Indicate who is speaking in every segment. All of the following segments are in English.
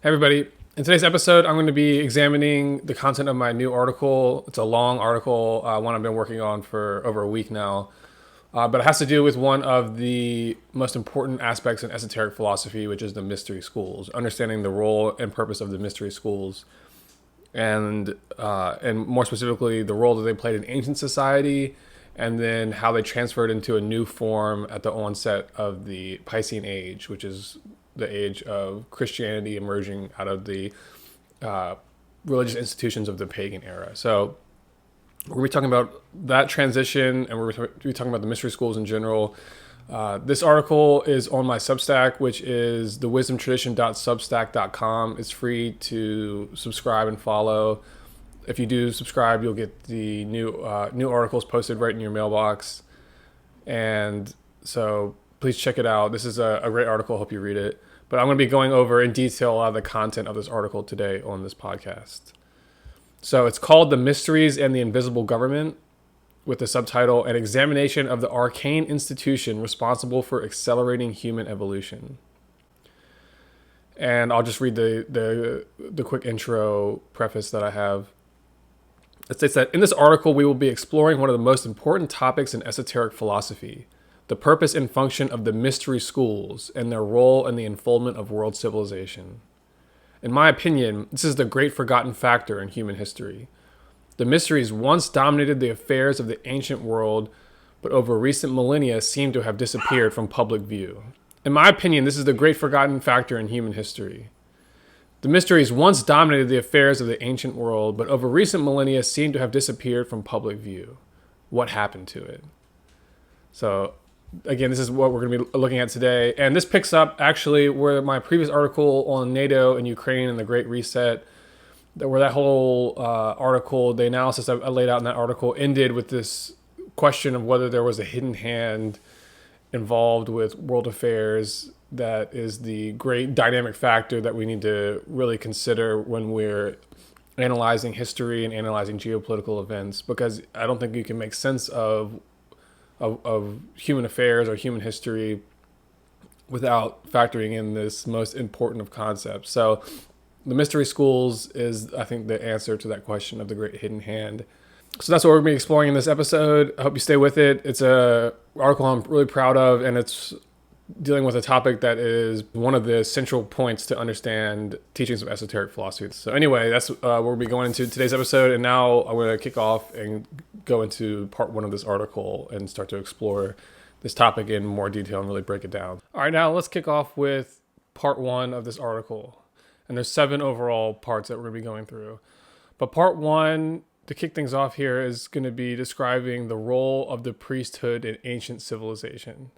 Speaker 1: Hey everybody. In today's episode, I'm going to be examining the content of my new article. It's a long article, one I've been working on for over a week now. But it has to do with one of the most important aspects in esoteric philosophy, which is the mystery schools, understanding the role and purpose of the mystery schools, and more specifically, the role that they played in ancient society, and then how they transferred into a new form at the onset of the Piscean Age, which is the age of Christianity emerging out of the religious institutions of the pagan era. So we're going to be talking about that transition, and we're going to be talking about the mystery schools in general. This article is on my Substack, which is thewisdomtradition.substack.com. It's free to subscribe and follow. If you do subscribe, you'll get the new articles posted right in your mailbox. And so please check it out. This is a great article. I hope you read it. But I'm going to be going over in detail a lot of the content of this article today on this podcast. So it's called The Mysteries and the Invisible Government, with the subtitle, An Examination of the Arcane Institution Responsible for Accelerating Human Evolution. And I'll just read the quick intro preface that I have. It states that in this article, we will be exploring one of the most important topics in esoteric philosophy, the purpose and function of the mystery schools and their role in the unfoldment of world civilization. In my opinion, this is the great forgotten factor in human history. The mysteries once dominated the affairs of the ancient world, but over recent millennia seem to have disappeared from public view. In my opinion, this is the great forgotten factor in human history. The mysteries once dominated the affairs of the ancient world, but over recent millennia seem to have disappeared from public view. What happened to it? So, again, this is what we're going to be looking at today. And this picks up, actually, where my previous article on NATO and Ukraine and the Great Reset, where that whole article, the analysis I laid out in that article, ended with this question of whether there was a hidden hand involved with world affairs that is the great dynamic factor that we need to really consider when we're analyzing history and analyzing geopolitical events, because I don't think you can make sense of human affairs or human history without factoring in this most important of concepts. So the mystery schools is, I think, the answer to that question of the great hidden hand. So that's what we're going to be exploring in this episode. I hope you stay with it. It's a article I'm really proud of, and it's dealing with a topic that is one of the central points to understand teachings of esoteric philosophy. So anyway, that's what we'll be going into today's episode. And now I'm going to kick off and go into part one of this article and start to explore this topic in more detail and really break it down. All right, now let's kick off with part one of this article. And there's 7 overall parts that we're going to be going through. But part one, to kick things off here, is going to be describing the role of the priesthood in ancient civilization.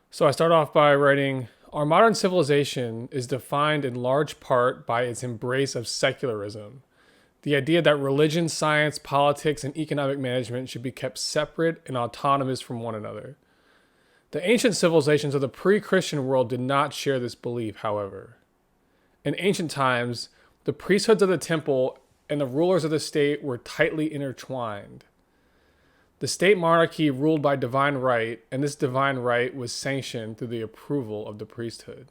Speaker 1: So I start off by writing, our modern civilization is defined in large part by its embrace of secularism, the idea that religion, science, politics, and economic management should be kept separate and autonomous from one another. The ancient civilizations of the pre-Christian world did not share this belief, however. In ancient times, the priesthoods of the temple and the rulers of the state were tightly intertwined. The state monarchy ruled by divine right, and this divine right was sanctioned through the approval of the priesthood.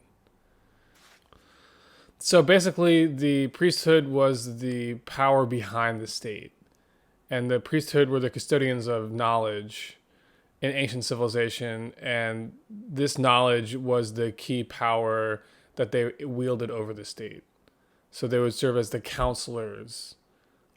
Speaker 1: So basically, the priesthood was the power behind the state, and the priesthood were the custodians of knowledge in ancient civilization, and this knowledge was the key power that they wielded over the state. So they would serve as the counselors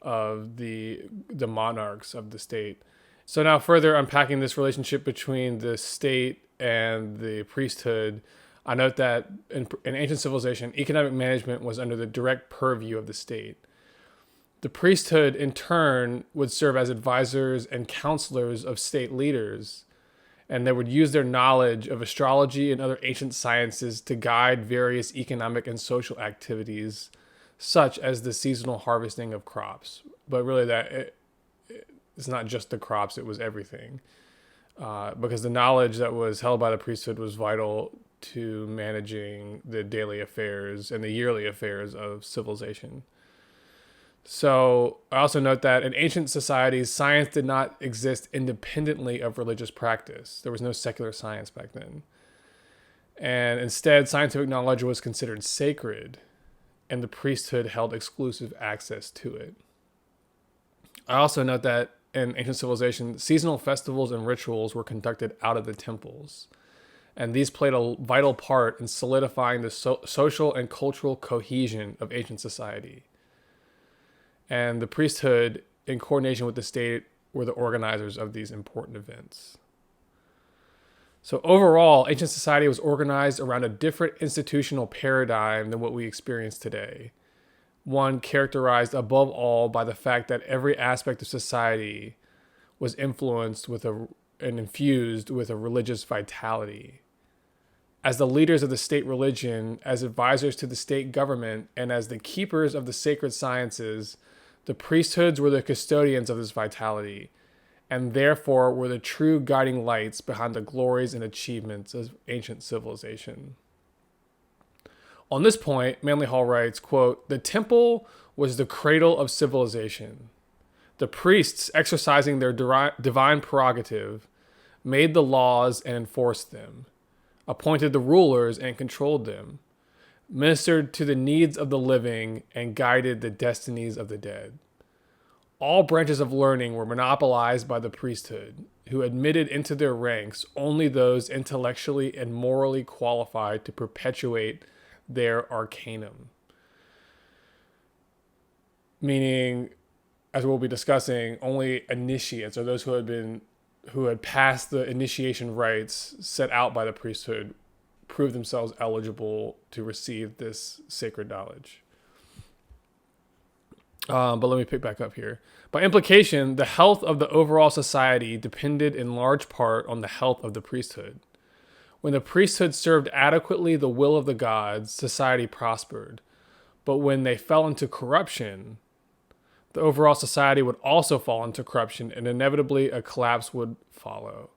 Speaker 1: of the monarchs of the state. So now further unpacking this relationship between the state and the priesthood, I note that in ancient civilization, economic management was under the direct purview of the state. The priesthood, in turn, would serve as advisors and counselors of state leaders, and they would use their knowledge of astrology and other ancient sciences to guide various economic and social activities, such as the seasonal harvesting of crops. But really, it's not just the crops, it was everything. Because the knowledge that was held by the priesthood was vital to managing the daily affairs and the yearly affairs of civilization. So I also note that in ancient societies, science did not exist independently of religious practice. There was no secular science back then. And instead, scientific knowledge was considered sacred, and the priesthood held exclusive access to it. I also note that in ancient civilization, seasonal festivals and rituals were conducted out of the temples. And these played a vital part in solidifying the social and cultural cohesion of ancient society. And the priesthood, in coordination with the state, were the organizers of these important events. So overall, ancient society was organized around a different institutional paradigm than what we experience today. One characterized above all by the fact that every aspect of society was influenced with and infused with a religious vitality. As the leaders of the state religion, as advisors to the state government, and as the keepers of the sacred sciences, the priesthoods were the custodians of this vitality, and therefore were the true guiding lights behind the glories and achievements of ancient civilization. On this point, Manly Hall writes, quote, "The temple was the cradle of civilization. The priests, exercising their divine prerogative, made the laws and enforced them, appointed the rulers and controlled them, ministered to the needs of the living, and guided the destinies of the dead. All branches of learning were monopolized by the priesthood, who admitted into their ranks only those intellectually and morally qualified to perpetuate their arcanum." Meaning, as we'll be discussing, only initiates, or those who had passed the initiation rites set out by the priesthood, proved themselves eligible to receive this sacred knowledge. But let me pick back up here. By implication, the health of the overall society depended in large part on the health of the priesthood. When the priesthood served adequately the will of the gods, society prospered. But when they fell into corruption, the overall society would also fall into corruption, and inevitably a collapse would follow.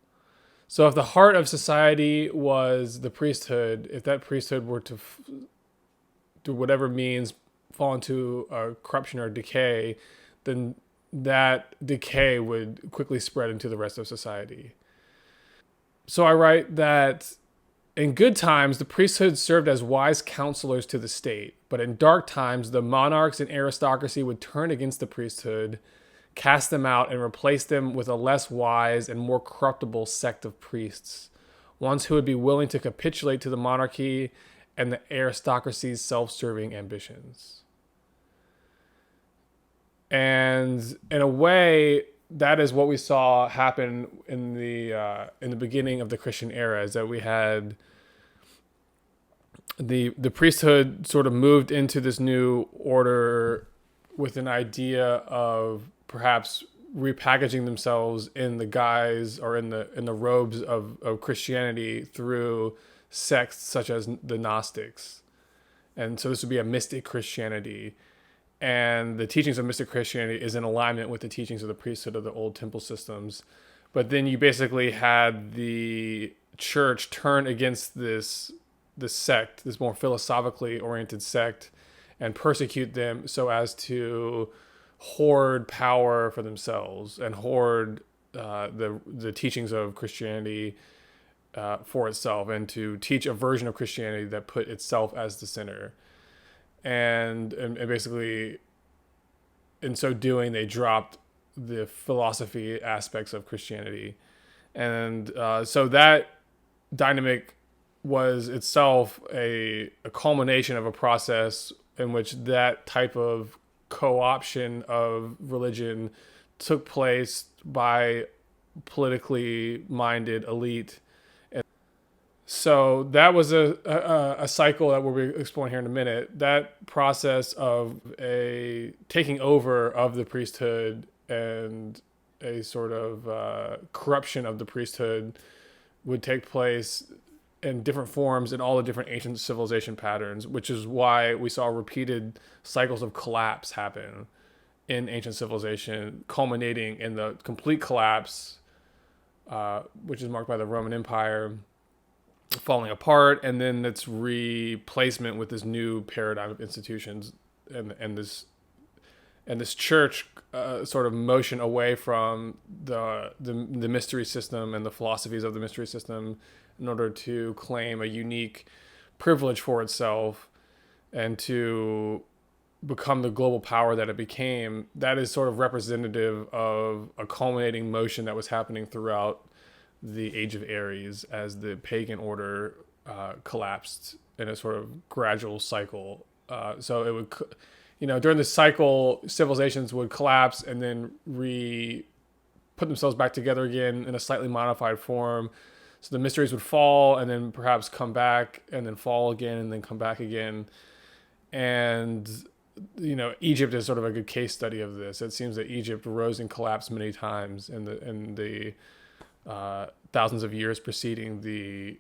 Speaker 1: So if the heart of society was the priesthood, if that priesthood were to, through whatever means, fall into corruption or decay, then that decay would quickly spread into the rest of society. So I write that in good times, the priesthood served as wise counselors to the state, but in dark times, the monarchs and aristocracy would turn against the priesthood, cast them out, and replace them with a less wise and more corruptible sect of priests, ones who would be willing to capitulate to the monarchy and the aristocracy's self-serving ambitions. And in a way, that is what we saw happen in the beginning of the Christian era, is that we had the priesthood sort of moved into this new order with an idea of perhaps repackaging themselves in the guise or in the robes of Christianity through sects such as the Gnostics. And so this would be a mystic Christianity. And the teachings of mystic Christianity is in alignment with the teachings of the priesthood of the old temple systems. But then you basically had the church turn against this sect, this more philosophically oriented sect, and persecute them so as to hoard power for themselves and hoard the teachings of Christianity for itself, and to teach a version of Christianity that put itself as the center. And basically, in so doing, they dropped the philosophy aspects of Christianity. And so that dynamic was itself a culmination of a process in which that type of co-option of religion took place by politically minded elite. So that was a cycle that we'll be exploring here in a minute. That process of a taking over of the priesthood and a sort of corruption of the priesthood would take place in different forms in all the different ancient civilization patterns, which is why we saw repeated cycles of collapse happen in ancient civilization, culminating in the complete collapse, which is marked by the Roman Empire falling apart, and then its replacement with this new paradigm of institutions and this church sort of motion away from the mystery system and the philosophies of the mystery system, in order to claim a unique privilege for itself and to become the global power that it became. That is sort of representative of a culminating motion that was happening throughout the Age of Aries as the pagan order collapsed in a sort of gradual cycle. So it would, during the cycle, civilizations would collapse and then put themselves back together again in a slightly modified form. So the mysteries would fall and then perhaps come back and then fall again and then come back again. And, Egypt is sort of a good case study of this. It seems that Egypt rose and collapsed many times in the thousands of years preceding the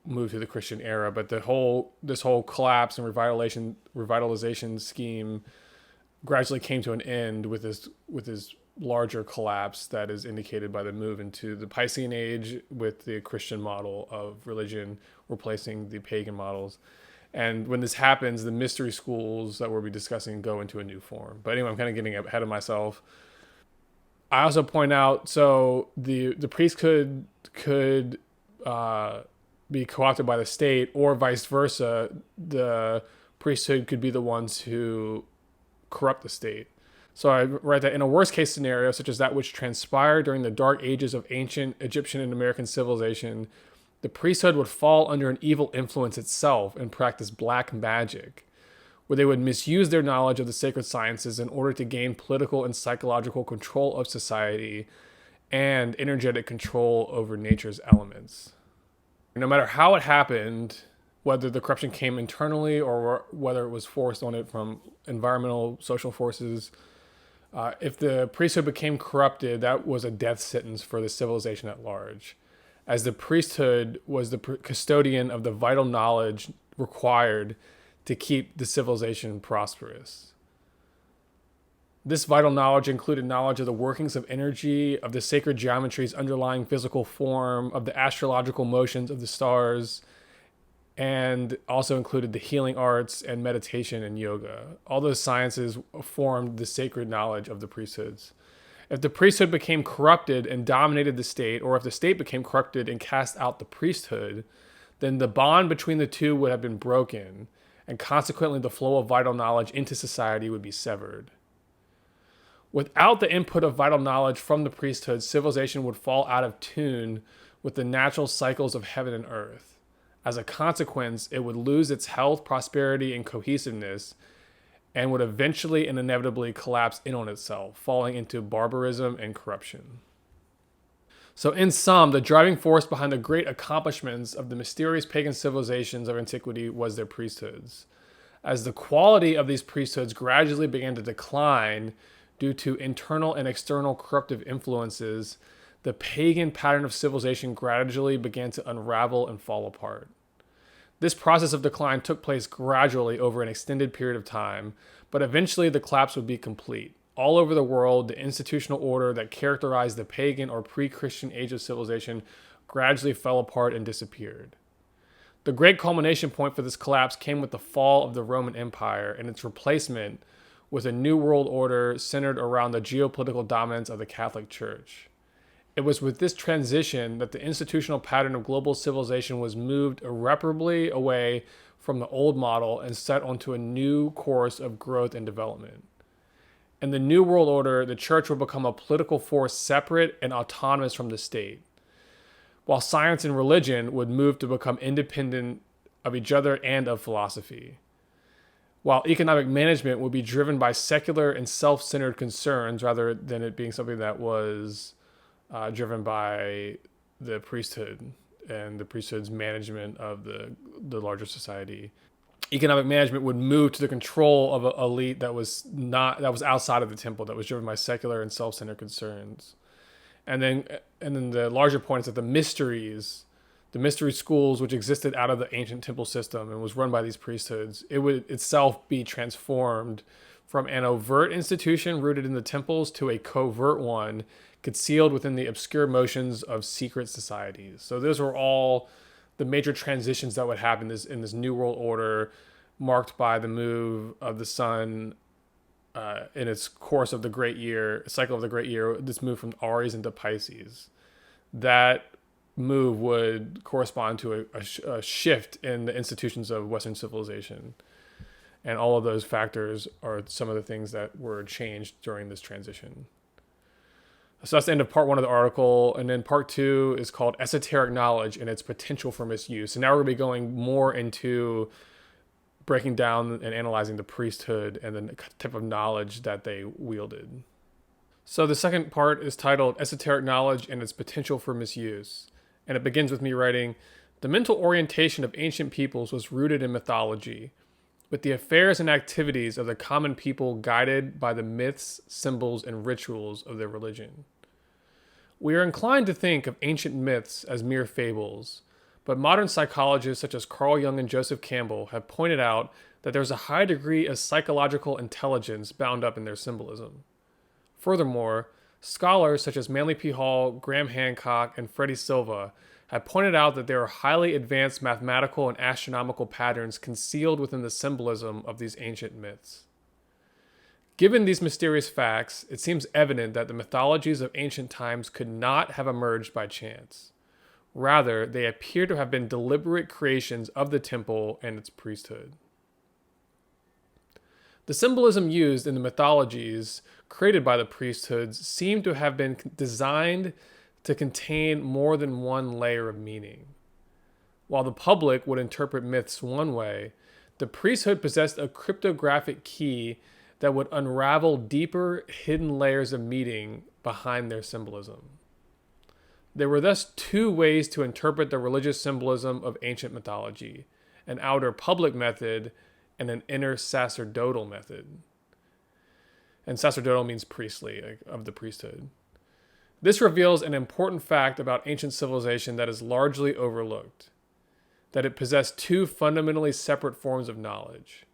Speaker 1: move to the Christian era. But this whole collapse and revitalization scheme gradually came to an end with this larger collapse that is indicated by the move into the Piscean age with the Christian model of religion replacing the pagan models. And when this happens, the mystery schools that we'll be discussing go into a new form. But anyway, I'm kind of getting ahead of myself. I also point out, so the priesthood could be co-opted by the state, or vice versa. The priesthood could be the ones who corrupt the state. So I write that in a worst case scenario, such as that which transpired during the dark ages of ancient Egyptian and American civilization, the priesthood would fall under an evil influence itself and practice black magic, where they would misuse their knowledge of the sacred sciences in order to gain political and psychological control of society and energetic control over nature's elements. No matter how it happened, whether the corruption came internally or whether it was forced on it from environmental, social forces, if the priesthood became corrupted, that was a death sentence for the civilization at large, as the priesthood was the custodian of the vital knowledge required to keep the civilization prosperous. This vital knowledge included knowledge of the workings of energy, of the sacred geometry's underlying physical form, of the astrological motions of the stars, and also included the healing arts and meditation and yoga. All those sciences formed the sacred knowledge of the priesthoods. If the priesthood became corrupted and dominated the state, or if the state became corrupted and cast out the priesthood, then the bond between the two would have been broken, and consequently the flow of vital knowledge into society would be severed. Without the input of vital knowledge from the priesthood, civilization would fall out of tune with the natural cycles of heaven and earth. As a consequence, it would lose its health, prosperity, and cohesiveness, and would eventually and inevitably collapse in on itself, falling into barbarism and corruption. So in sum, the driving force behind the great accomplishments of the mysterious pagan civilizations of antiquity was their priesthoods. As the quality of these priesthoods gradually began to decline due to internal and external corruptive influences, the pagan pattern of civilization gradually began to unravel and fall apart. This process of decline took place gradually over an extended period of time, but eventually the collapse would be complete. All over the world, the institutional order that characterized the pagan or pre-Christian age of civilization gradually fell apart and disappeared. The great culmination point for this collapse came with the fall of the Roman Empire and its replacement with a new world order centered around the geopolitical dominance of the Catholic Church. It was with this transition that the institutional pattern of global civilization was moved irreparably away from the old model and set onto a new course of growth and development. In the New World Order, the church would become a political force separate and autonomous from the state, while science and religion would move to become independent of each other and of philosophy, while economic management would be driven by secular and self-centered concerns rather than it being something that was driven by the priesthood and the priesthood's management of the larger society. Economic management would move to the control of an elite that was outside of the temple, that was driven by secular and self-centered concerns. And then the larger point is that the mystery schools, which existed out of the ancient temple system and was run by these priesthoods, it would itself be transformed from an overt institution rooted in the temples to a covert one concealed within the obscure motions of secret societies. So those were all the major transitions that would happen in this New World Order, marked by the move of the sun in its course of the cycle of the great year, this move from Aries into Pisces. That move would correspond to a shift in the institutions of Western civilization. And all of those factors are some of the things that were changed during this transition. So that's the end of part 1 of the article. And then part 2 is called Esoteric Knowledge and Its Potential for Misuse. And now we're going to be going more into breaking down and analyzing the priesthood and the type of knowledge that they wielded. So the second part is titled Esoteric Knowledge and Its Potential for Misuse. And it begins with me writing, "The mental orientation of ancient peoples was rooted in mythology, with the affairs and activities of the common people guided by the myths, symbols, and rituals of their religion. We are inclined to think of ancient myths as mere fables, but modern psychologists such as Carl Jung and Joseph Campbell have pointed out that there's a high degree of psychological intelligence bound up in their symbolism. Furthermore, scholars such as Manly P. Hall, Graham Hancock, and Freddie Silva have pointed out that there are highly advanced mathematical and astronomical patterns concealed within the symbolism of these ancient myths. Given these mysterious facts, it seems evident that the mythologies of ancient times could not have emerged by chance. Rather, they appear to have been deliberate creations of the temple and its priesthood. The symbolism used in the mythologies created by the priesthoods seem to have been designed to contain more than one layer of meaning. While the public would interpret myths one way, the priesthood possessed a cryptographic key that would unravel deeper, hidden layers of meaning behind their symbolism. There were thus 2 ways to interpret the religious symbolism of ancient mythology: an outer public method and an inner sacerdotal method. And sacerdotal means priestly, like of the priesthood. This reveals an important fact about ancient civilization that is largely overlooked: that it possessed 2 fundamentally separate forms of knowledge.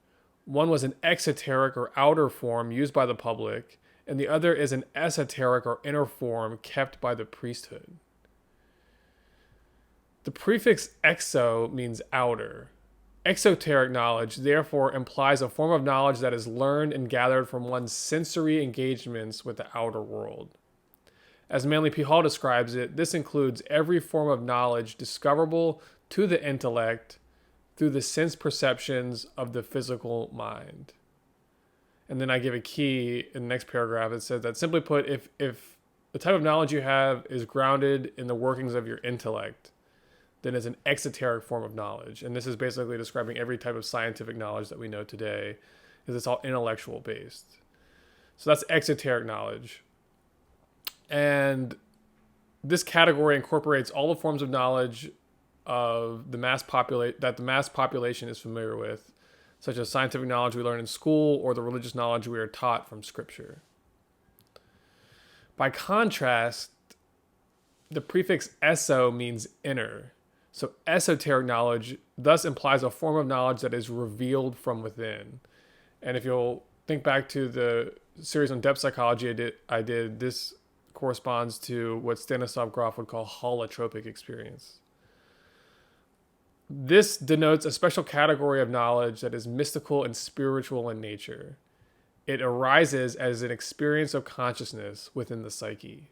Speaker 1: One was an exoteric or outer form used by the public, and the other is an esoteric or inner form kept by the priesthood. The prefix exo means outer. Exoteric knowledge, therefore, implies a form of knowledge that is learned and gathered from one's sensory engagements with the outer world. As Manly P. Hall describes it, this includes every form of knowledge discoverable to the intellect through the sense perceptions of the physical mind. And then I give a key in the next paragraph. It says that, simply put, if the type of knowledge you have is grounded in the workings of your intellect, then it's an exoteric form of knowledge. And this is basically describing every type of scientific knowledge that we know today, because it's all intellectual based. So that's exoteric knowledge. And this category incorporates all the forms of knowledge of the mass population is familiar with, such as scientific knowledge we learn in school or the religious knowledge we are taught from scripture. By contrast, the prefix eso means inner. So esoteric knowledge thus implies a form of knowledge that is revealed from within. And if you'll think back to the series on depth psychology I did, this corresponds to what Stanislav Grof would call holotropic experience. This denotes a special category of knowledge that is mystical and spiritual in nature. It arises as an experience of consciousness within the psyche.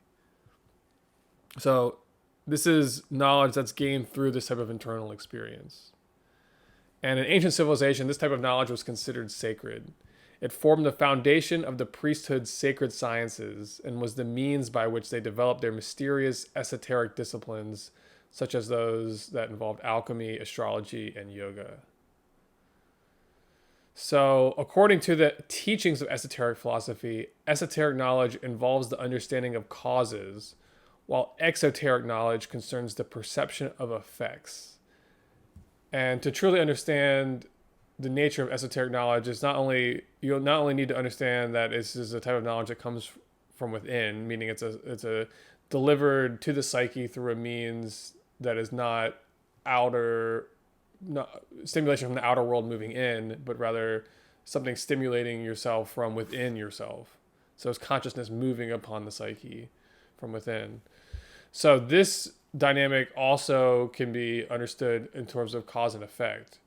Speaker 1: So this is knowledge that's gained through this type of internal experience. And in ancient civilization, this type of knowledge was considered sacred. It formed the foundation of the priesthood's sacred sciences and was the means by which they developed their mysterious esoteric disciplines, such as those that involved alchemy, astrology, and yoga. So, according to the teachings of esoteric philosophy, esoteric knowledge involves the understanding of causes, while exoteric knowledge concerns the perception of effects. And to truly understand the nature of esoteric knowledge, you'll not only need to understand that this is a type of knowledge that comes from within, meaning it's a delivered to the psyche through a means that is not stimulation from the outer world moving in, but rather something stimulating yourself from within yourself. So it's consciousness moving upon the psyche from within. So this dynamic also can be understood in terms of cause and effect.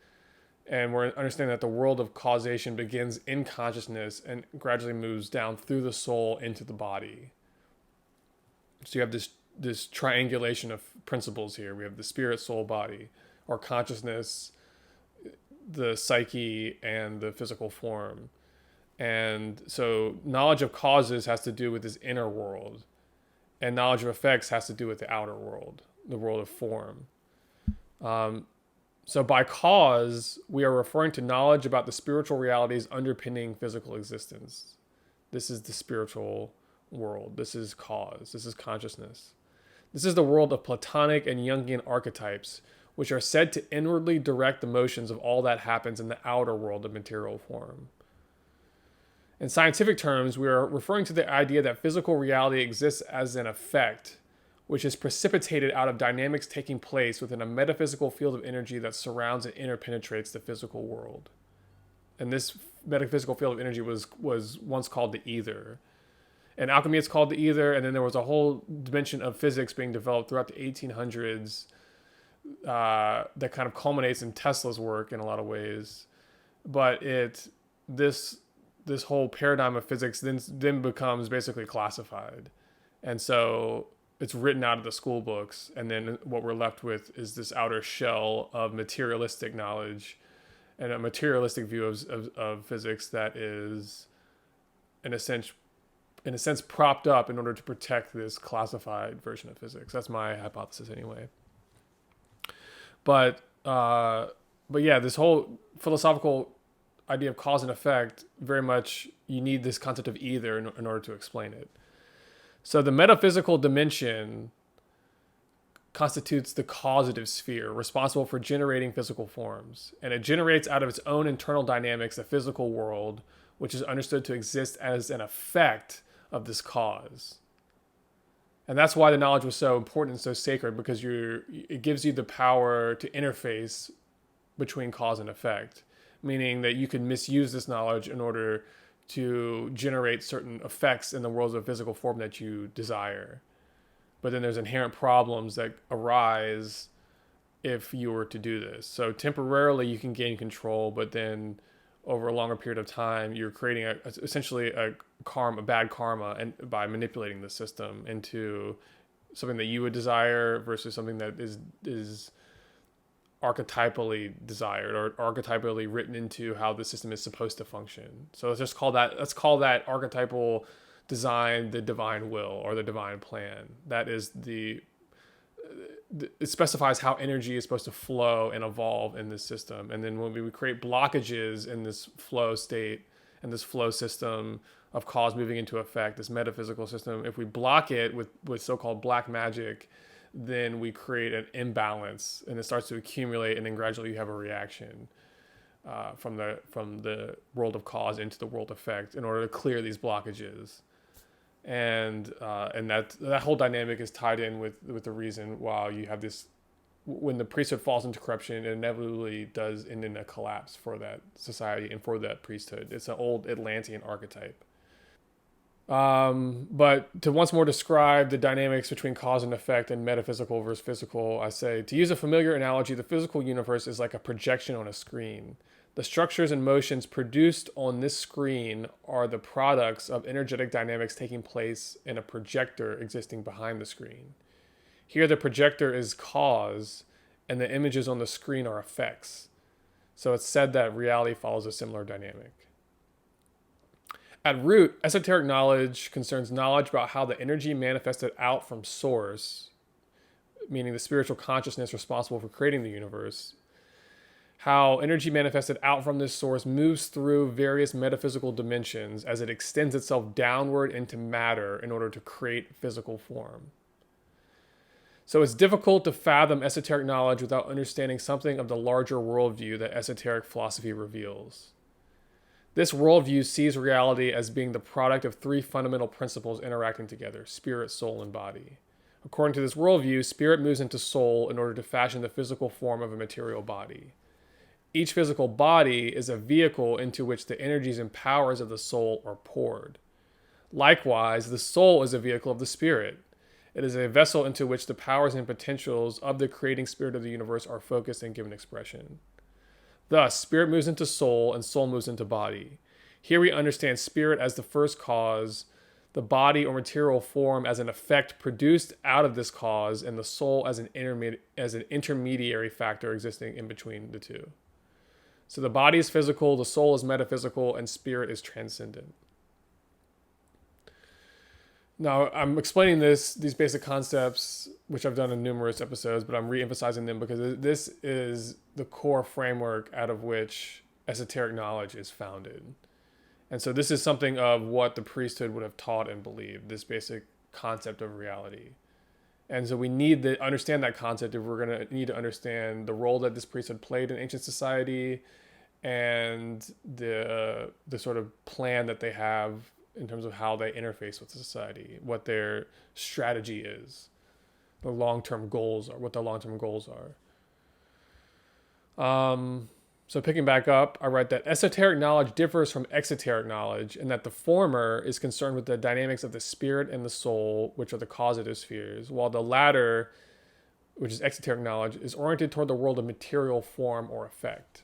Speaker 1: And we're understanding that the world of causation begins in consciousness and gradually moves down through the soul into the body. So you have this triangulation of principles here. We have the spirit, soul, body, or consciousness, the psyche, and the physical form. And so knowledge of causes has to do with this inner world, and knowledge of effects has to do with the outer world, the world of form. So by cause, we are referring to knowledge about the spiritual realities underpinning physical existence. This is the spiritual world. This is cause. This is consciousness. This is the world of Platonic and Jungian archetypes, which are said to inwardly direct the motions of all that happens in the outer world of material form. In scientific terms, we are referring to the idea that physical reality exists as an effect, which is precipitated out of dynamics taking place within a metaphysical field of energy that surrounds and interpenetrates the physical world. And this metaphysical field of energy was once called the ether. In alchemy, it's called the ether, and then there was a whole dimension of physics being developed throughout the 1800s that kind of culminates in Tesla's work in a lot of ways. But this whole paradigm of physics then becomes basically classified. And so it's written out of the school books, and then what we're left with is this outer shell of materialistic knowledge and a materialistic view of physics that is, in a sense, propped up in order to protect this classified version of physics. That's my hypothesis anyway. But yeah, this whole philosophical idea of cause and effect, very much you need this concept of either in order to explain it. So the metaphysical dimension constitutes the causative sphere responsible for generating physical forms. And it generates out of its own internal dynamics a physical world, which is understood to exist as an effect of this cause. And that's why the knowledge was so important and so sacred, because it gives you the power to interface between cause and effect, meaning that you can misuse this knowledge in order to generate certain effects in the worlds of physical form that you desire. But then there's inherent problems that arise if you were to do this. So temporarily you can gain control, but then over a longer period of time, you're creating essentially a bad karma, and by manipulating the system into something that you would desire versus something that is archetypally desired or archetypally written into how the system is supposed to function. So let's call that archetypal design the divine will or the divine plan. That is it specifies how energy is supposed to flow and evolve in this system. And then when we create blockages in this flow state and this flow system of cause moving into effect, this metaphysical system, if we block it with so-called black magic, then we create an imbalance and it starts to accumulate, and then gradually you have a reaction from the world of cause into the world of effect in order to clear these blockages. And that whole dynamic is tied in with the reason why you have this, when the priesthood falls into corruption, it inevitably does end in a collapse for that society and for that priesthood. It's an old Atlantean archetype. But to once more describe the dynamics between cause and effect and metaphysical versus physical, I say, to use a familiar analogy, the physical universe is like a projection on a screen. The structures and motions produced on this screen are the products of energetic dynamics taking place in a projector existing behind the screen. Here, the projector is cause, and the images on the screen are effects. So it's said that reality follows a similar dynamic. At root, esoteric knowledge concerns knowledge about how the energy manifested out from source, meaning the spiritual consciousness responsible for creating the universe, how energy manifested out from this source moves through various metaphysical dimensions as it extends itself downward into matter in order to create physical form. So it's difficult to fathom esoteric knowledge without understanding something of the larger worldview that esoteric philosophy reveals. This worldview sees reality as being the product of three fundamental principles interacting together: spirit, soul, and body. According to this worldview, spirit moves into soul in order to fashion the physical form of a material body. Each physical body is a vehicle into which the energies and powers of the soul are poured. Likewise, the soul is a vehicle of the spirit. It is a vessel into which the powers and potentials of the creating spirit of the universe are focused and given expression. Thus, spirit moves into soul and soul moves into body. Here we understand spirit as the first cause, the body or material form as an effect produced out of this cause, and the soul as an intermediary factor existing in between the two. So the body is physical, the soul is metaphysical, and spirit is transcendent. Now, I'm explaining these basic concepts, which I've done in numerous episodes, but I'm re-emphasizing them because this is the core framework out of which esoteric knowledge is founded. And so this is something of what the priesthood would have taught and believed, this basic concept of reality. And so we need to understand that concept if we're going to need to understand the role that this priesthood played in ancient society and the sort of plan that they have in terms of how they interface with society, what their strategy is, what their long-term goals are. So picking back up, I write that esoteric knowledge differs from exoteric knowledge in that the former is concerned with the dynamics of the spirit and the soul, which are the causative spheres, while the latter, which is exoteric knowledge, is oriented toward the world of material form or effect.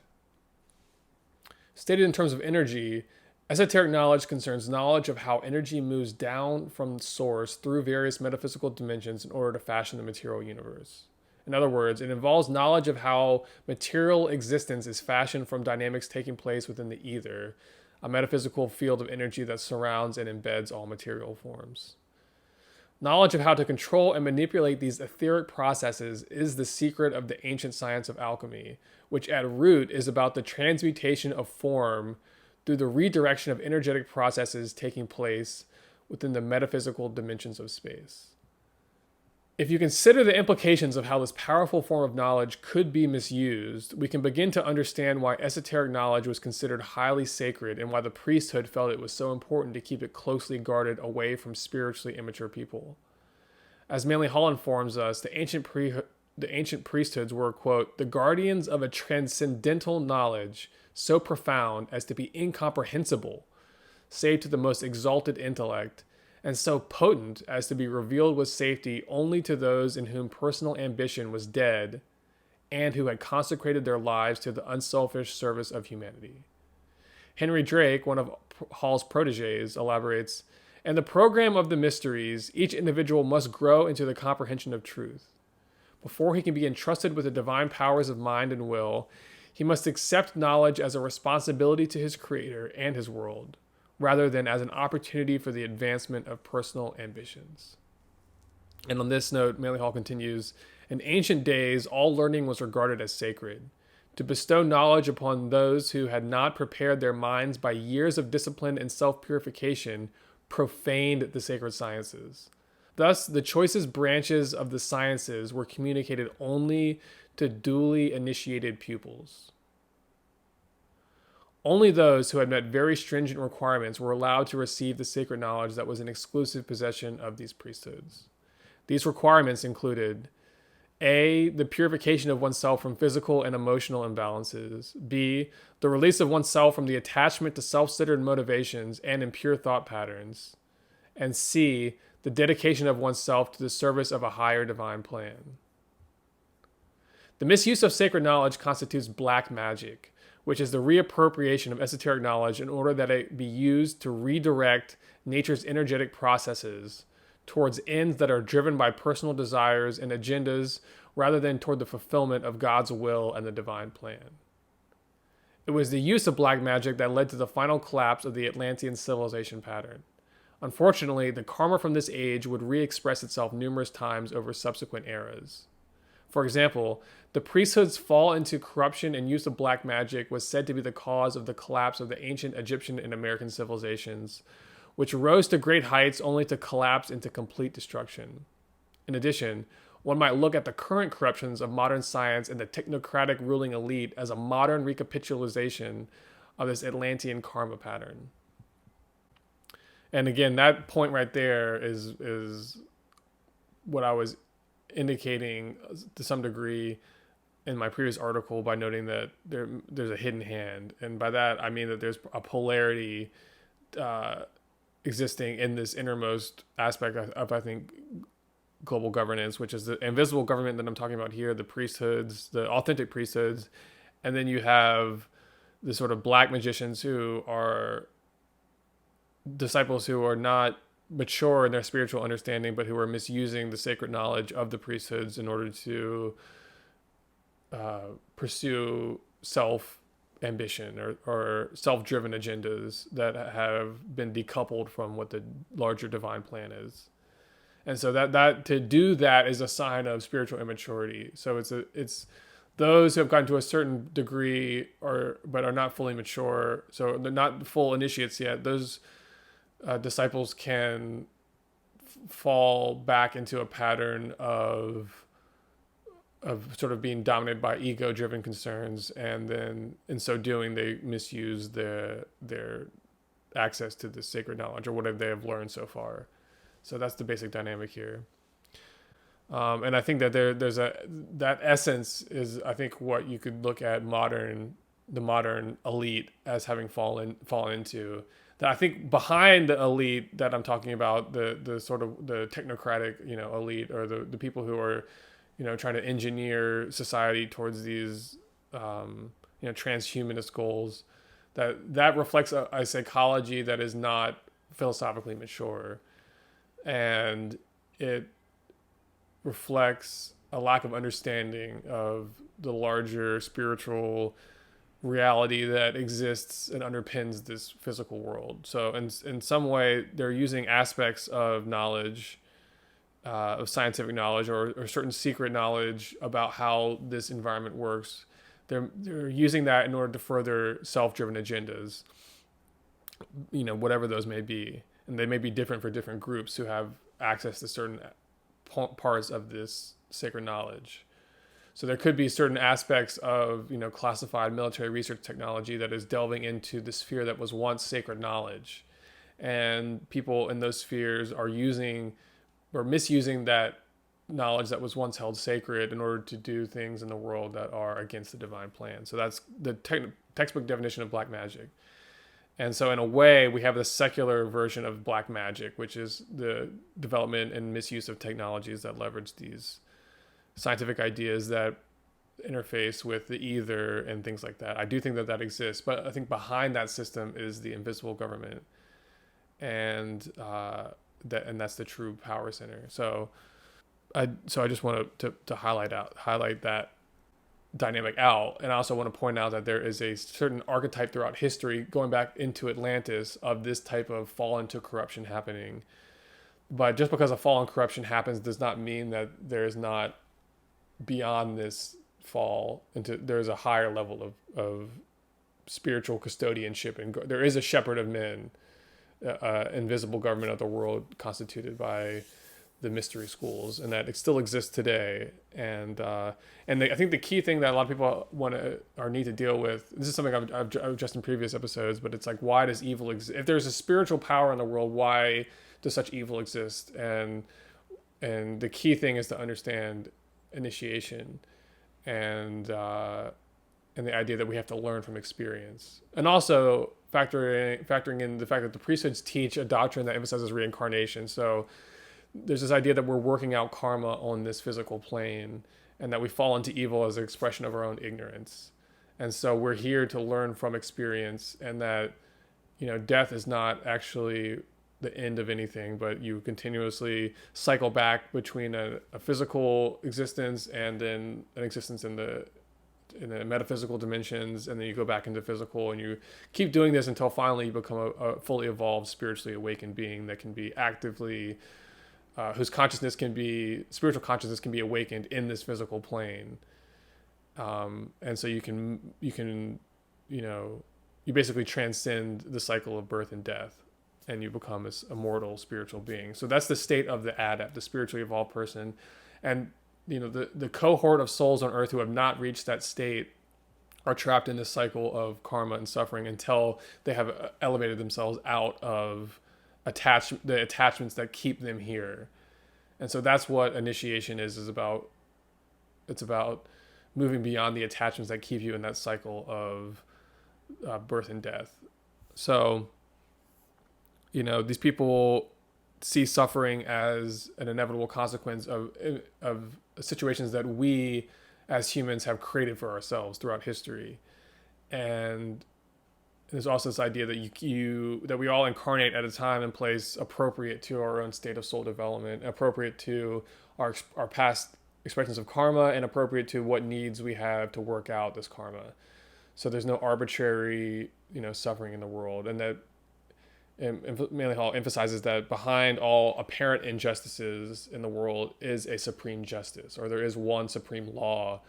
Speaker 1: Stated in terms of energy, esoteric knowledge concerns knowledge of how energy moves down from source through various metaphysical dimensions in order to fashion the material universe. In other words, it involves knowledge of how material existence is fashioned from dynamics taking place within the ether, a metaphysical field of energy that surrounds and embeds all material forms. Knowledge of how to control and manipulate these etheric processes is the secret of the ancient science of alchemy, which at root is about the transmutation of form through the redirection of energetic processes taking place within the metaphysical dimensions of space. If you consider the implications of how this powerful form of knowledge could be misused, we can begin to understand why esoteric knowledge was considered highly sacred and why the priesthood felt it was so important to keep it closely guarded away from spiritually immature people. As Manly Hall informs us, the ancient priesthoods were, quote, the guardians of a transcendental knowledge so profound as to be incomprehensible, save to the most exalted intellect, and so potent as to be revealed with safety only to those in whom personal ambition was dead and who had consecrated their lives to the unselfish service of humanity. Henry Drake, one of Hall's proteges, elaborates, in the program of the mysteries, each individual must grow into the comprehension of truth. Before he can be entrusted with the divine powers of mind and will, he must accept knowledge as a responsibility to his creator and his world, rather than as an opportunity for the advancement of personal ambitions. And on this note, Manly Hall continues, in ancient days, all learning was regarded as sacred. To bestow knowledge upon those who had not prepared their minds by years of discipline and self-purification profaned the sacred sciences. Thus, the choicest branches of the sciences were communicated only to duly initiated pupils. Only those who had met very stringent requirements were allowed to receive the sacred knowledge that was an exclusive possession of these priesthoods. These requirements included A, the purification of oneself from physical and emotional imbalances. B, the release of oneself from the attachment to self-centered motivations and impure thought patterns. And C, the dedication of oneself to the service of a higher divine plan. The misuse of sacred knowledge constitutes black magic, which is the reappropriation of esoteric knowledge in order that it be used to redirect nature's energetic processes towards ends that are driven by personal desires and agendas rather than toward the fulfillment of God's will and the divine plan. It was the use of black magic that led to the final collapse of the Atlantean civilization pattern. Unfortunately, the karma from this age would re-express itself numerous times over subsequent eras. For example, the priesthoods' fall into corruption and use of black magic was said to be the cause of the collapse of the ancient Egyptian and American civilizations, which rose to great heights only to collapse into complete destruction. In addition, one might look at the current corruptions of modern science and the technocratic ruling elite as a modern recapitulation of this Atlantean karma pattern. And again, that point right there is what I was indicating to some degree in my previous article by noting that there's a hidden hand. And by that, I mean that there's a polarity existing in this innermost aspect of, I think, global governance, which is the invisible government that I'm talking about here, the priesthoods, the authentic priesthoods. And then you have the sort of black magicians who are disciples who are not mature in their spiritual understanding, but who are misusing the sacred knowledge of the priesthoods in order to pursue self ambition or self-driven agendas that have been decoupled from what the larger divine plan is. And so that to do that is a sign of spiritual immaturity. So it's those who have gotten to a certain degree but are not fully mature, so they're not full initiates yet. Those disciples can fall back into a pattern of sort of being dominated by ego-driven concerns, and then in so doing they misuse their access to the sacred knowledge or whatever they have learned so far. So that's the basic dynamic here. And I think that there's that essence is, I think, what you could look at the modern elite as having fallen into. That I think behind the elite that I'm talking about, the sort of the technocratic, elite, or the people who are, trying to engineer society towards these, transhumanist goals, that reflects a psychology that is not philosophically mature, and it reflects a lack of understanding of the larger spiritual reality that exists and underpins this physical world. So in some way, they're using aspects of knowledge, of scientific knowledge, or certain secret knowledge about how this environment works. They're using that in order to further self-driven agendas, whatever those may be. And they may be different for different groups who have access to certain parts of this sacred knowledge. So there could be certain aspects of, classified military research technology that is delving into the sphere that was once sacred knowledge. And people in those spheres are using or misusing that knowledge that was once held sacred in order to do things in the world that are against the divine plan. So that's the textbook definition of black magic. And so in a way, we have the secular version of black magic, which is the development and misuse of technologies that leverage these scientific ideas that interface with the ether and things like that. I do think that exists, but I think behind that system is the invisible government, and that's the true power center. So I just want to highlight that dynamic out. And I also want to point out that there is a certain archetype throughout history, going back into Atlantis, of this type of fall into corruption happening. But just because a fall and corruption happens does not mean that there is not, beyond this fall into, there's a higher level of spiritual custodianship, and there is a shepherd of men, invisible government of the world constituted by the mystery schools, and that it still exists today. And I think the key thing that a lot of people need to deal with, this is something I've addressed in previous episodes, but it's like, why does evil exist? If there's a spiritual power in the world, why does such evil exist? And the key thing is to understand initiation and the idea that we have to learn from experience, and also factoring in the fact that the priesthoods teach a doctrine that emphasizes reincarnation. So there's this idea that we're working out karma on this physical plane, and that we fall into evil as an expression of our own ignorance. And so we're here to learn from experience, and that, death is not actually the end of anything, but you continuously cycle back between a physical existence and then an existence in the metaphysical dimensions, and then you go back into physical, and you keep doing this until finally you become a fully evolved, spiritually awakened being that can be actively, whose spiritual consciousness can be awakened in this physical plane. And so you basically transcend the cycle of birth and death, and you become this immortal spiritual being. So that's the state of the adept, the spiritually evolved person. And the cohort of souls on earth who have not reached that state are trapped in this cycle of karma and suffering until they have elevated themselves out of the attachments that keep them here. And so that's what initiation is about. It's about moving beyond the attachments that keep you in that cycle of birth and death. So, these people see suffering as an inevitable consequence of situations that we as humans have created for ourselves throughout history. And there's also this idea that that we all incarnate at a time and place appropriate to our own state of soul development, appropriate to our past expressions of karma, and appropriate to what needs we have to work out this karma. So there's no arbitrary, suffering in the world, and that Manly Hall emphasizes that behind all apparent injustices in the world is a supreme justice, or there is one supreme law,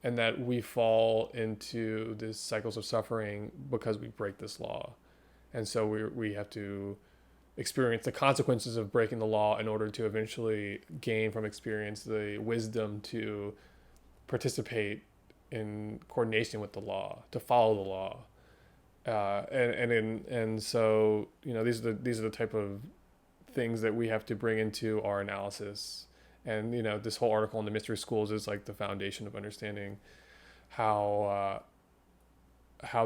Speaker 1: and that we fall into these cycles of suffering because we break this law. And so we have to experience the consequences of breaking the law in order to eventually gain from experience the wisdom to participate in coordination with the law, to follow the law. So these are the type of things that we have to bring into our analysis. And this whole article on the mystery schools is like the foundation of understanding how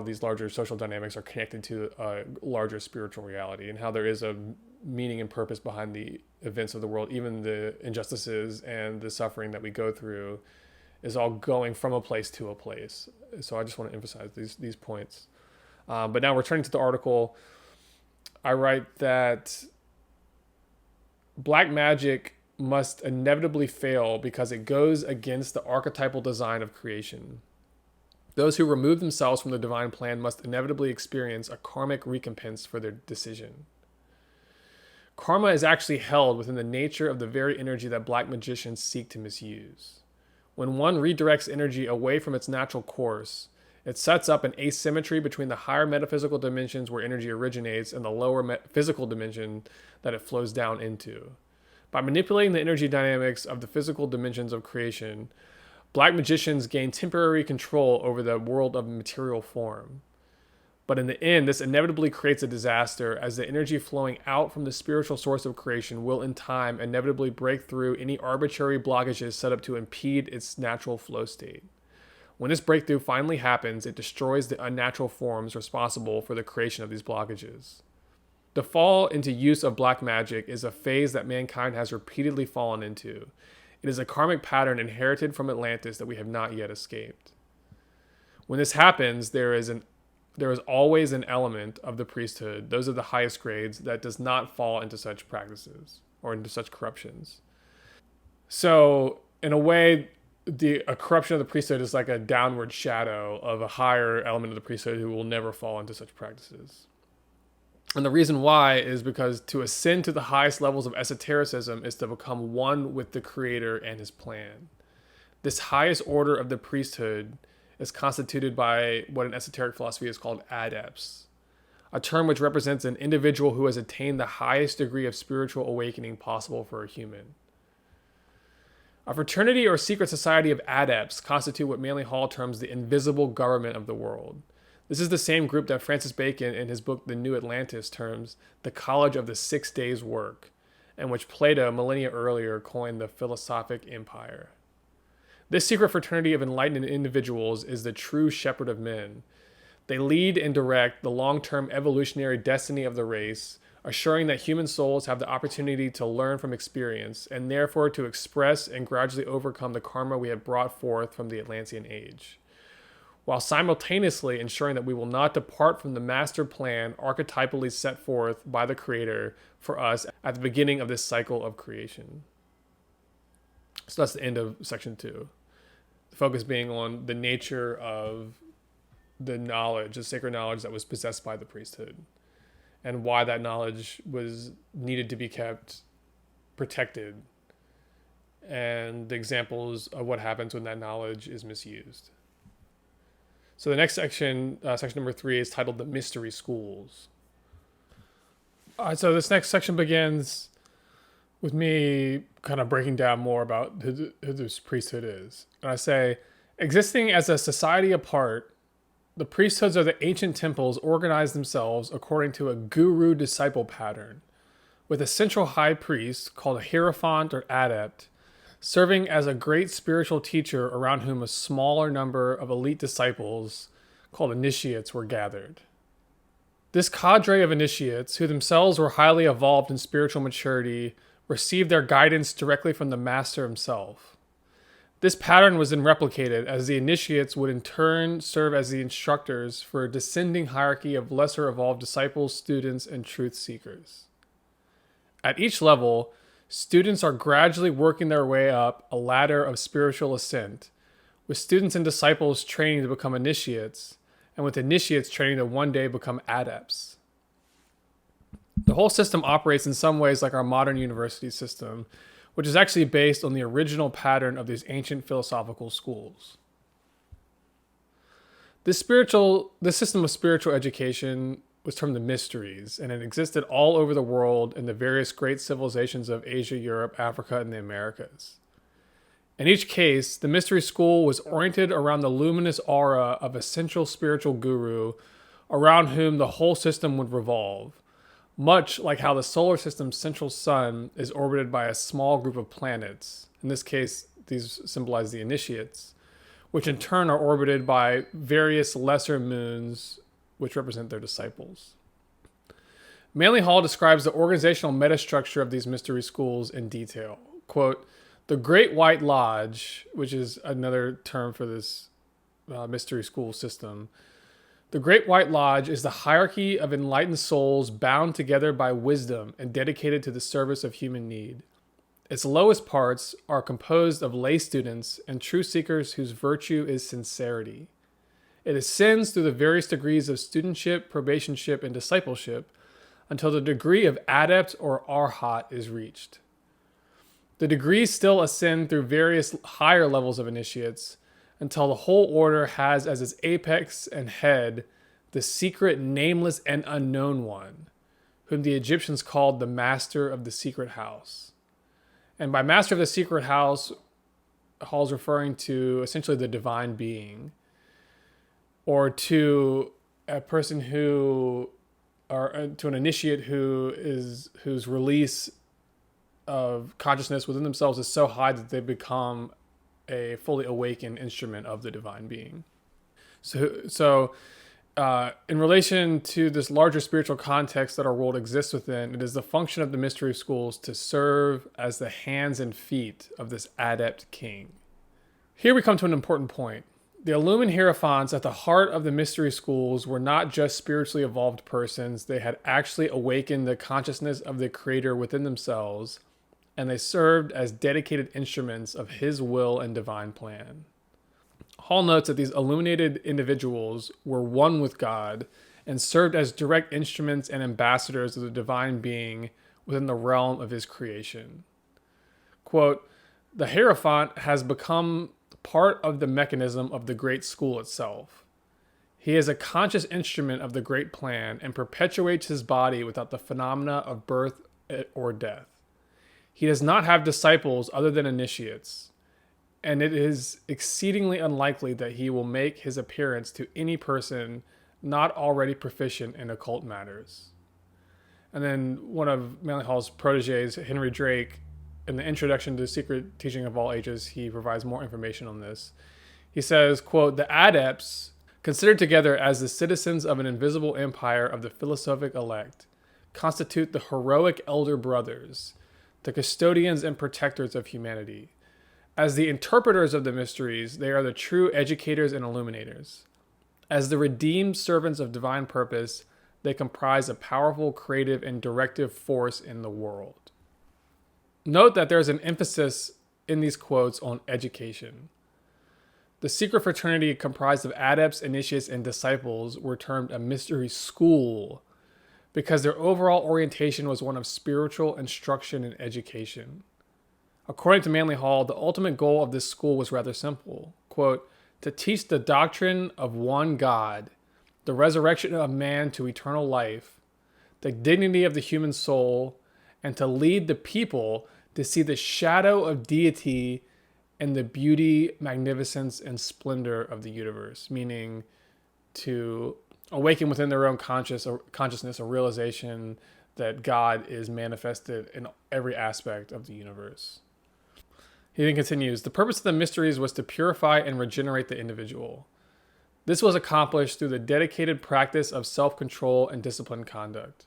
Speaker 1: these larger social dynamics are connected to a larger spiritual reality, and how there is a meaning and purpose behind the events of the world. Even the injustices and the suffering that we go through is all going from a place to a place. So I just want to emphasize these points. But now returning to the article, I write that black magic must inevitably fail because it goes against the archetypal design of creation. Those who remove themselves from the divine plan must inevitably experience a karmic recompense for their decision. Karma is actually held within the nature of the very energy that black magicians seek to misuse. When one redirects energy away from its natural course, it sets up an asymmetry between the higher metaphysical dimensions where energy originates and the lower physical dimension that it flows down into. By manipulating the energy dynamics of the physical dimensions of creation, black magicians gain temporary control over the world of material form. But in the end, this inevitably creates a disaster, as the energy flowing out from the spiritual source of creation will in time inevitably break through any arbitrary blockages set up to impede its natural flow state. When this breakthrough finally happens, it destroys the unnatural forms responsible for the creation of these blockages. The fall into use of black magic is a phase that mankind has repeatedly fallen into. It is a karmic pattern inherited from Atlantis that we have not yet escaped. When this happens, there is always an element of the priesthood, those of the highest grades, that does not fall into such practices or into such corruptions. So, in a way, a corruption of the priesthood is like a downward shadow of a higher element of the priesthood who will never fall into such practices. And the reason why is because to ascend to the highest levels of esotericism is to become one with the creator and his plan. This highest order of the priesthood is constituted by what in esoteric philosophy is called adepts, a term which represents an individual who has attained the highest degree of spiritual awakening possible for a human. A fraternity or secret society of adepts constitute what Manly Hall terms the invisible government of the world. This is the same group that Francis Bacon, in his book The New Atlantis, terms the College of the 6 Days' Work, and which Plato, millennia earlier, coined the philosophic empire. This secret fraternity of enlightened individuals is the true shepherd of men. They lead and direct the long-term evolutionary destiny of the race, assuring that human souls have the opportunity to learn from experience, and therefore to express and gradually overcome the karma we have brought forth from the Atlantean age, while simultaneously ensuring that we will not depart from the master plan archetypally set forth by the Creator for us at the beginning of this cycle of creation. So that's the end of section 2. The focus being on the nature of the knowledge, the sacred knowledge that was possessed by the priesthood, and why that knowledge was needed to be kept protected, and the examples of what happens when that knowledge is misused. So the next section, section number 3, is titled The Mystery Schools. So this next section begins with me kind of breaking down more about who this priesthood is. And I say, existing as a society apart, the priesthoods of the ancient temples organized themselves according to a guru-disciple pattern, with a central high priest called a hierophant or adept, serving as a great spiritual teacher around whom a smaller number of elite disciples, called initiates, were gathered. This cadre of initiates, who themselves were highly evolved in spiritual maturity, received their guidance directly from the master himself. This pattern was then replicated as the initiates would in turn serve as the instructors for a descending hierarchy of lesser evolved disciples, students, and truth seekers. At each level, students are gradually working their way up a ladder of spiritual ascent, with students and disciples training to become initiates, and with initiates training to one day become adepts. The whole system operates in some ways like our modern university system, which is actually based on the original pattern of these ancient philosophical schools. This system of spiritual education was termed the Mysteries, and it existed all over the world in the various great civilizations of Asia, Europe, Africa, and the Americas. In each case, the mystery school was oriented around the luminous aura of a central spiritual guru around whom the whole system would revolve, much like how the solar system's central sun is orbited by a small group of planets. In this case, these symbolize the initiates, which in turn are orbited by various lesser moons, which represent their disciples. Manly Hall describes the organizational metastructure of these mystery schools in detail. Quote, "The Great White Lodge," which is another term for this mystery school system, "The Great White Lodge is the hierarchy of enlightened souls bound together by wisdom and dedicated to the service of human need. Its lowest parts are composed of lay students and true seekers whose virtue is sincerity. It ascends through the various degrees of studentship, probationship, and discipleship until the degree of adept or arhat is reached. The degrees still ascend through various higher levels of initiates until the whole order has as its apex and head the secret, nameless, and unknown one, whom the Egyptians called the Master of the Secret House." And by Master of the Secret House, Hall's referring to essentially the divine being, or to a person who, or to an initiate whose release of consciousness within themselves is so high that they become a fully awakened instrument of the divine being. So in relation to this larger spiritual context that our world exists within, it is the function of the mystery schools to serve as the hands and feet of this adept king. Here we come to an important point. The illumined hierophants at the heart of the mystery schools were not just spiritually evolved persons. They had actually awakened the consciousness of the Creator within themselves, and they served as dedicated instruments of His will and divine plan. Hall notes that these illuminated individuals were one with God and served as direct instruments and ambassadors of the divine being within the realm of His creation. Quote, "The hierophant has become part of the mechanism of the great school itself. He is a conscious instrument of the great plan and perpetuates his body without the phenomena of birth or death. He does not have disciples other than initiates, and it is exceedingly unlikely that he will make his appearance to any person not already proficient in occult matters." And then one of Manly Hall's proteges, Henry Drake, in the introduction to the Secret Teaching of All Ages, he provides more information on this. He says, quote, "The adepts, considered together as the citizens of an invisible empire of the philosophic elect, constitute the heroic elder brothers, the custodians and protectors of humanity. As the interpreters of the mysteries, they are the true educators and illuminators. As the redeemed servants of divine purpose, they comprise a powerful, creative, and directive force in the world." Note that there's an emphasis in these quotes on education. The secret fraternity comprised of adepts, initiates, and disciples were termed a mystery school because their overall orientation was one of spiritual instruction and education. According to Manly Hall, the ultimate goal of this school was rather simple. Quote, "To teach the doctrine of one God, the resurrection of man to eternal life, the dignity of the human soul, and to lead the people to see the shadow of deity and the beauty, magnificence, and splendor of the universe," meaning to awaken within their own consciousness a realization that God is manifested in every aspect of the universe. He then continues, "The purpose of the mysteries was to purify and regenerate the individual. This was accomplished through the dedicated practice of self-control and disciplined conduct.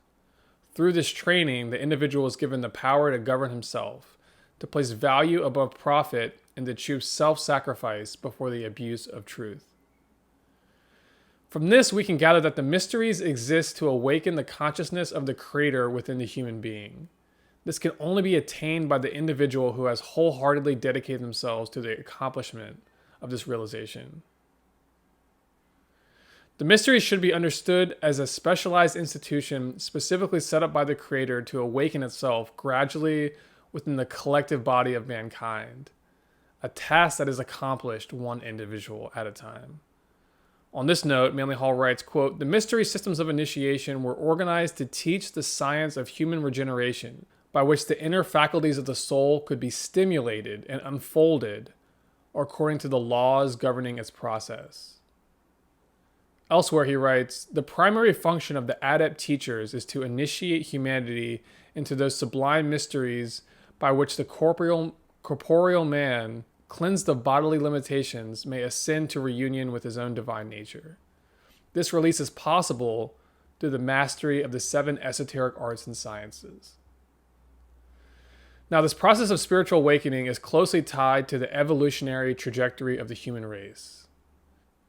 Speaker 1: Through this training, the individual was given the power to govern himself, to place value above profit, and to choose self-sacrifice before the abuse of truth. From this, we can gather that the mysteries exist to awaken the consciousness of the Creator within the human being. This can only be attained by the individual who has wholeheartedly dedicated themselves to the accomplishment of this realization. The mysteries should be understood as a specialized institution specifically set up by the Creator to awaken itself gradually within the collective body of mankind, a task that is accomplished one individual at a time. On this note, Manly Hall writes, quote, "The mystery systems of initiation were organized to teach the science of human regeneration, by which the inner faculties of the soul could be stimulated and unfolded according to the laws governing its process." Elsewhere, he writes, "The primary function of the adept teachers is to initiate humanity into those sublime mysteries by which the corporeal man, cleansed of bodily limitations, may ascend to reunion with his own divine nature. This release is possible through the mastery of the 7 esoteric arts and sciences." Now, this process of spiritual awakening is closely tied to the evolutionary trajectory of the human race.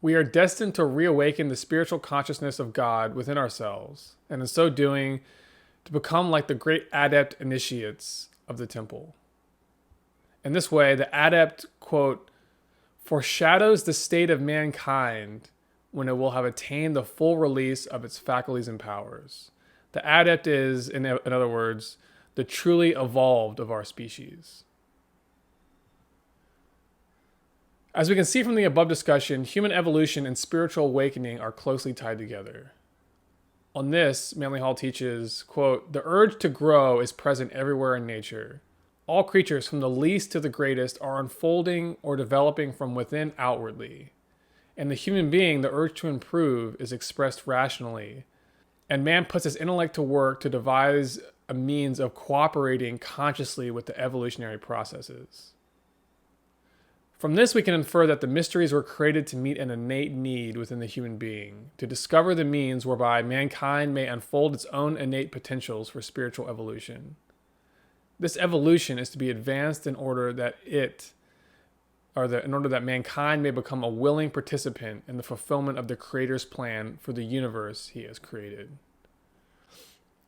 Speaker 1: We are destined to reawaken the spiritual consciousness of God within ourselves, and in so doing, to become like the great adept initiates of the temple. In this way, the adept, quote, "foreshadows the state of mankind when it will have attained the full release of its faculties and powers." The adept is, in other words, the truly evolved of our species. As we can see from the above discussion, human evolution and spiritual awakening are closely tied together. On this, Manly Hall teaches, quote, "The urge to grow is present everywhere in nature. All creatures, from the least to the greatest, are unfolding or developing from within outwardly. In the human being, the urge to improve is expressed rationally, and man puts his intellect to work to devise a means of cooperating consciously with the evolutionary processes. From this, we can infer that the mysteries were created to meet an innate need within the human being, to discover the means whereby mankind may unfold its own innate potentials for spiritual evolution. This evolution is to be advanced in order that mankind may become a willing participant in the fulfillment of the Creator's plan for the universe he has created."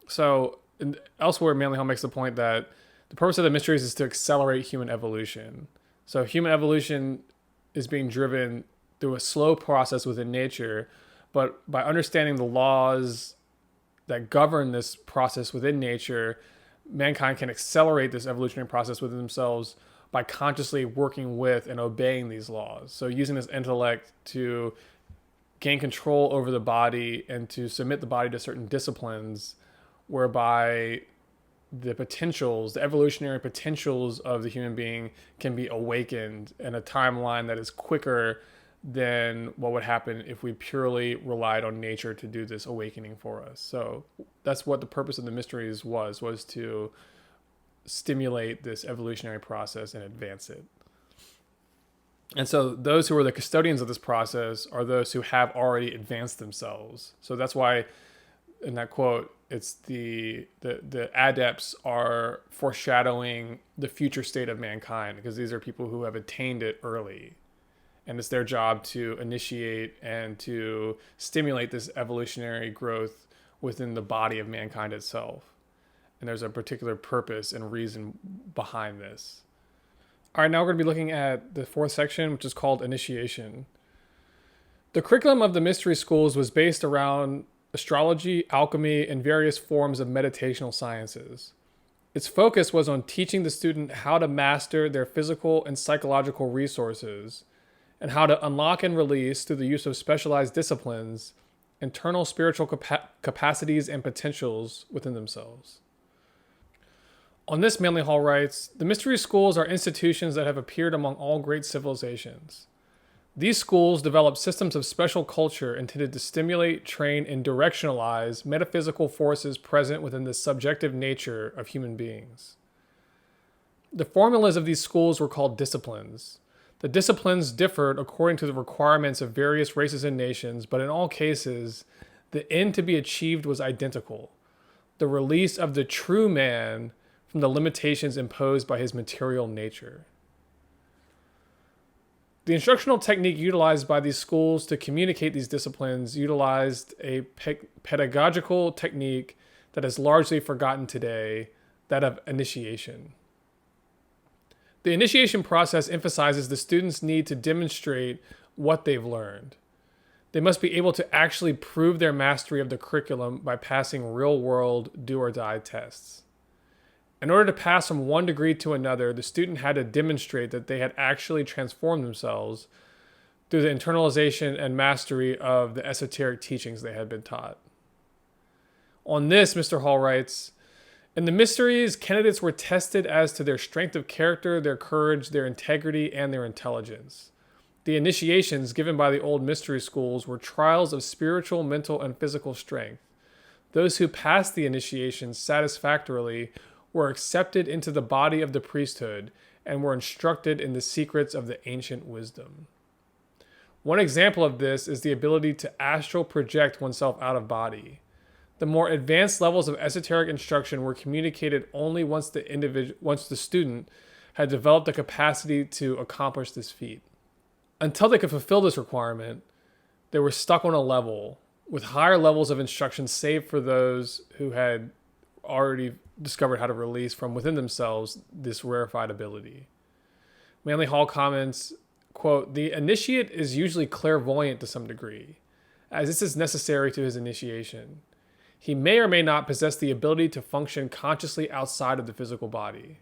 Speaker 1: So, elsewhere, Manly Hall makes the point that the purpose of the mysteries is to accelerate human evolution. So human evolution is being driven through a slow process within nature, but by understanding the laws that govern this process within nature, mankind can accelerate this evolutionary process within themselves by consciously working with and obeying these laws. So using this intellect to gain control over the body and to submit the body to certain disciplines whereby the evolutionary potentials of the human being can be awakened in a timeline that is quicker than what would happen if we purely relied on nature to do this awakening for us. So that's what the purpose of the mysteries was to stimulate this evolutionary process and advance it. And so those who are the custodians of this process are those who have already advanced themselves. So that's why in that quote, it's the adepts are foreshadowing the future state of mankind, because these are people who have attained it early. And it's their job to initiate and to stimulate this evolutionary growth within the body of mankind itself. And there's a particular purpose and reason behind this. All right, now we're going to be looking at the 4th section, which is called Initiation. The curriculum of the mystery schools was based around astrology, alchemy, and various forms of meditational sciences. Its focus was on teaching the student how to master their physical and psychological resources, and how to unlock and release, through the use of specialized disciplines, internal spiritual capacities and potentials within themselves. On this, Manly Hall writes, "The mystery schools are institutions that have appeared among all great civilizations. These schools develop systems of special culture intended to stimulate, train, and directionalize metaphysical forces present within the subjective nature of human beings. The formulas of these schools were called disciplines. The disciplines differed according to the requirements of various races and nations, but in all cases, the end to be achieved was identical: the release of the true man from the limitations imposed by his material nature. The instructional technique utilized by these schools to communicate these disciplines utilized a pedagogical technique that is largely forgotten today, that of initiation. The initiation process emphasizes the students' need to demonstrate what they've learned. They must be able to actually prove their mastery of the curriculum by passing real-world do-or-die tests. In order to pass from one degree to another, the student had to demonstrate that they had actually transformed themselves through the internalization and mastery of the esoteric teachings they had been taught. On this, Mr. Hall writes, in the mysteries, candidates were tested as to their strength of character, their courage, their integrity, and their intelligence. The initiations given by the old mystery schools were trials of spiritual, mental, and physical strength. Those who passed the initiations satisfactorily were accepted into the body of the priesthood and were instructed in the secrets of the ancient wisdom. One example of this is the ability to astral project oneself out of body. The more advanced levels of esoteric instruction were communicated only once the student had developed the capacity to accomplish this feat. Until they could fulfill this requirement, they were stuck on a level with higher levels of instruction saved for those who had already discovered how to release from within themselves this rarefied ability. Manly Hall comments, quote, the initiate is usually clairvoyant to some degree, as this is necessary to his initiation. He may or may not possess the ability to function consciously outside of the physical body.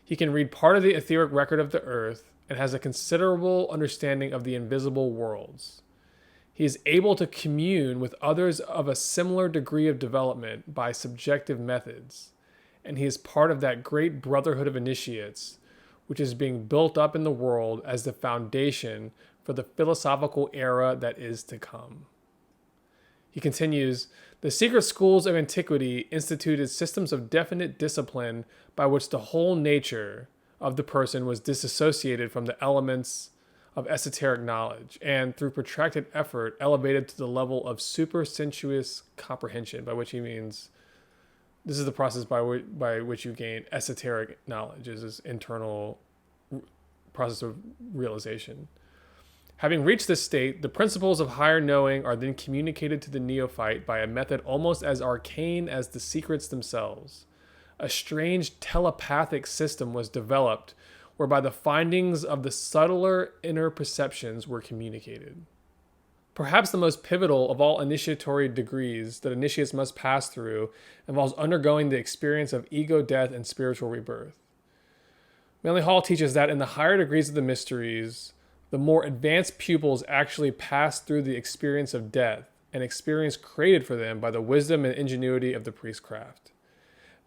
Speaker 1: He can read part of the etheric record of the earth and has a considerable understanding of the invisible worlds. He is able to commune with others of a similar degree of development by subjective methods, and he is part of that great brotherhood of initiates, which is being built up in the world as the foundation for the philosophical era that is to come. He continues, the secret schools of antiquity instituted systems of definite discipline by which the whole nature of the person was disassociated from the elements of esoteric knowledge, and through protracted effort elevated to the level of supersensuous comprehension, by which he means this is the process by which you gain esoteric knowledge, is this internal process of realization. Having reached this state, the principles of higher knowing are then communicated to the neophyte by a method almost as arcane as the secrets themselves. A strange telepathic system was developed whereby the findings of the subtler inner perceptions were communicated. Perhaps the most pivotal of all initiatory degrees that initiates must pass through involves undergoing the experience of ego death and spiritual rebirth. Manly Hall teaches that in the higher degrees of the mysteries, the more advanced pupils actually pass through the experience of death, an experience created for them by the wisdom and ingenuity of the priestcraft.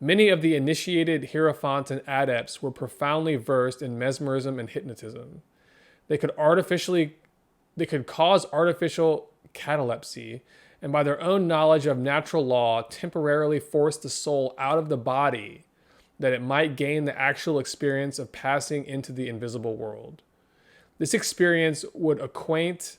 Speaker 1: Many of the initiated hierophants and adepts were profoundly versed in mesmerism and hypnotism. They could cause artificial catalepsy, and by their own knowledge of natural law, temporarily force the soul out of the body that it might gain the actual experience of passing into the invisible world. This experience would acquaint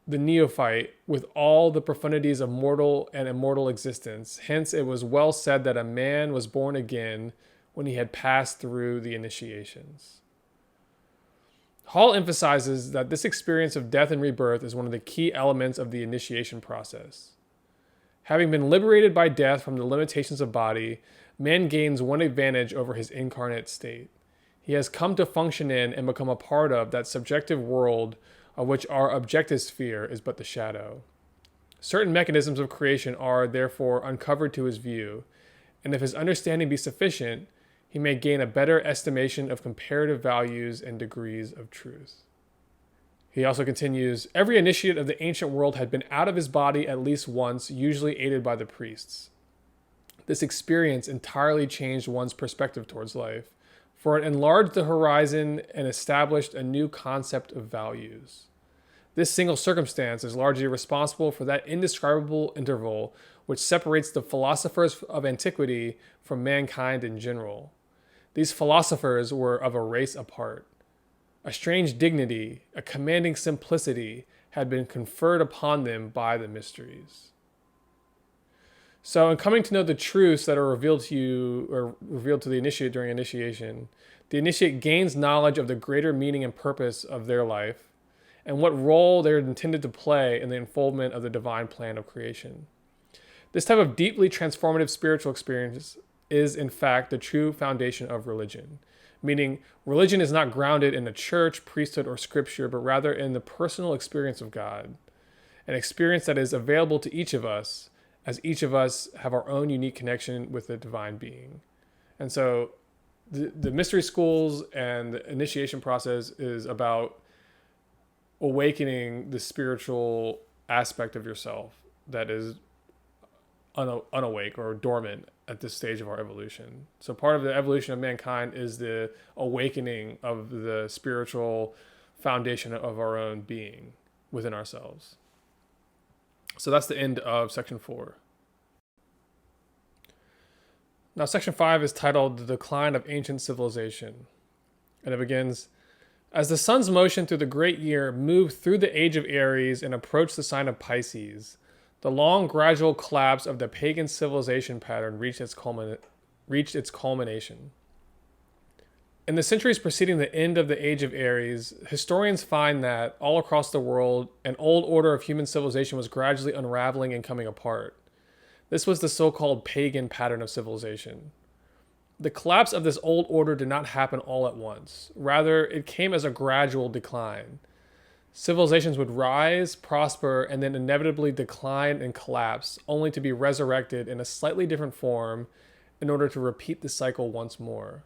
Speaker 1: the neophyte with all the profundities of mortal and immortal existence. Hence, it was well said that a man was born again when he had passed through the initiations. Hall emphasizes that this experience of death and rebirth is one of the key elements of the initiation process. Having been liberated by death from the limitations of body, man gains one advantage over his incarnate state. He has come to function in and become a part of that subjective world of which our objective sphere is but the shadow. Certain mechanisms of creation are, therefore, uncovered to his view, and if his understanding be sufficient, he may gain a better estimation of comparative values and degrees of truth. He also continues, every initiate of the ancient world had been out of his body at least once, usually aided by the priests. This experience entirely changed one's perspective towards life, for it enlarged the horizon and established a new concept of values. This single circumstance is largely responsible for that indescribable interval which separates the philosophers of antiquity from mankind in general. These philosophers were of a race apart. A strange dignity, a commanding simplicity had been conferred upon them by the mysteries. So, in coming to know the truths that are revealed to you or revealed to the initiate during initiation, the initiate gains knowledge of the greater meaning and purpose of their life and what role they're intended to play in the unfoldment of the divine plan of creation. This type of deeply transformative spiritual experience is, in fact, the true foundation of religion, meaning religion is not grounded in a church, priesthood, or scripture, but rather in the personal experience of God, an experience that is available to each of us, as each of us have our own unique connection with the divine being. And so the mystery schools and the initiation process is about awakening the spiritual aspect of yourself that is unawake or dormant at this stage of our evolution. So part of the evolution of mankind is the awakening of the spiritual foundation of our own being within ourselves. So that's the end of section 4. Now, section 5 is titled The Decline of Ancient Civilization. And it begins, as the sun's motion through the great year moved through the age of Aries and approached the sign of Pisces, the long, gradual collapse of the pagan civilization pattern reached its culmination. In the centuries preceding the end of the age of Aries, historians find that, all across the world, an old order of human civilization was gradually unraveling and coming apart. This was the so-called pagan pattern of civilization. The collapse of this old order did not happen all at once. Rather, it came as a gradual decline. Civilizations would rise, prosper, and then inevitably decline and collapse, only to be resurrected in a slightly different form in order to repeat the cycle once more.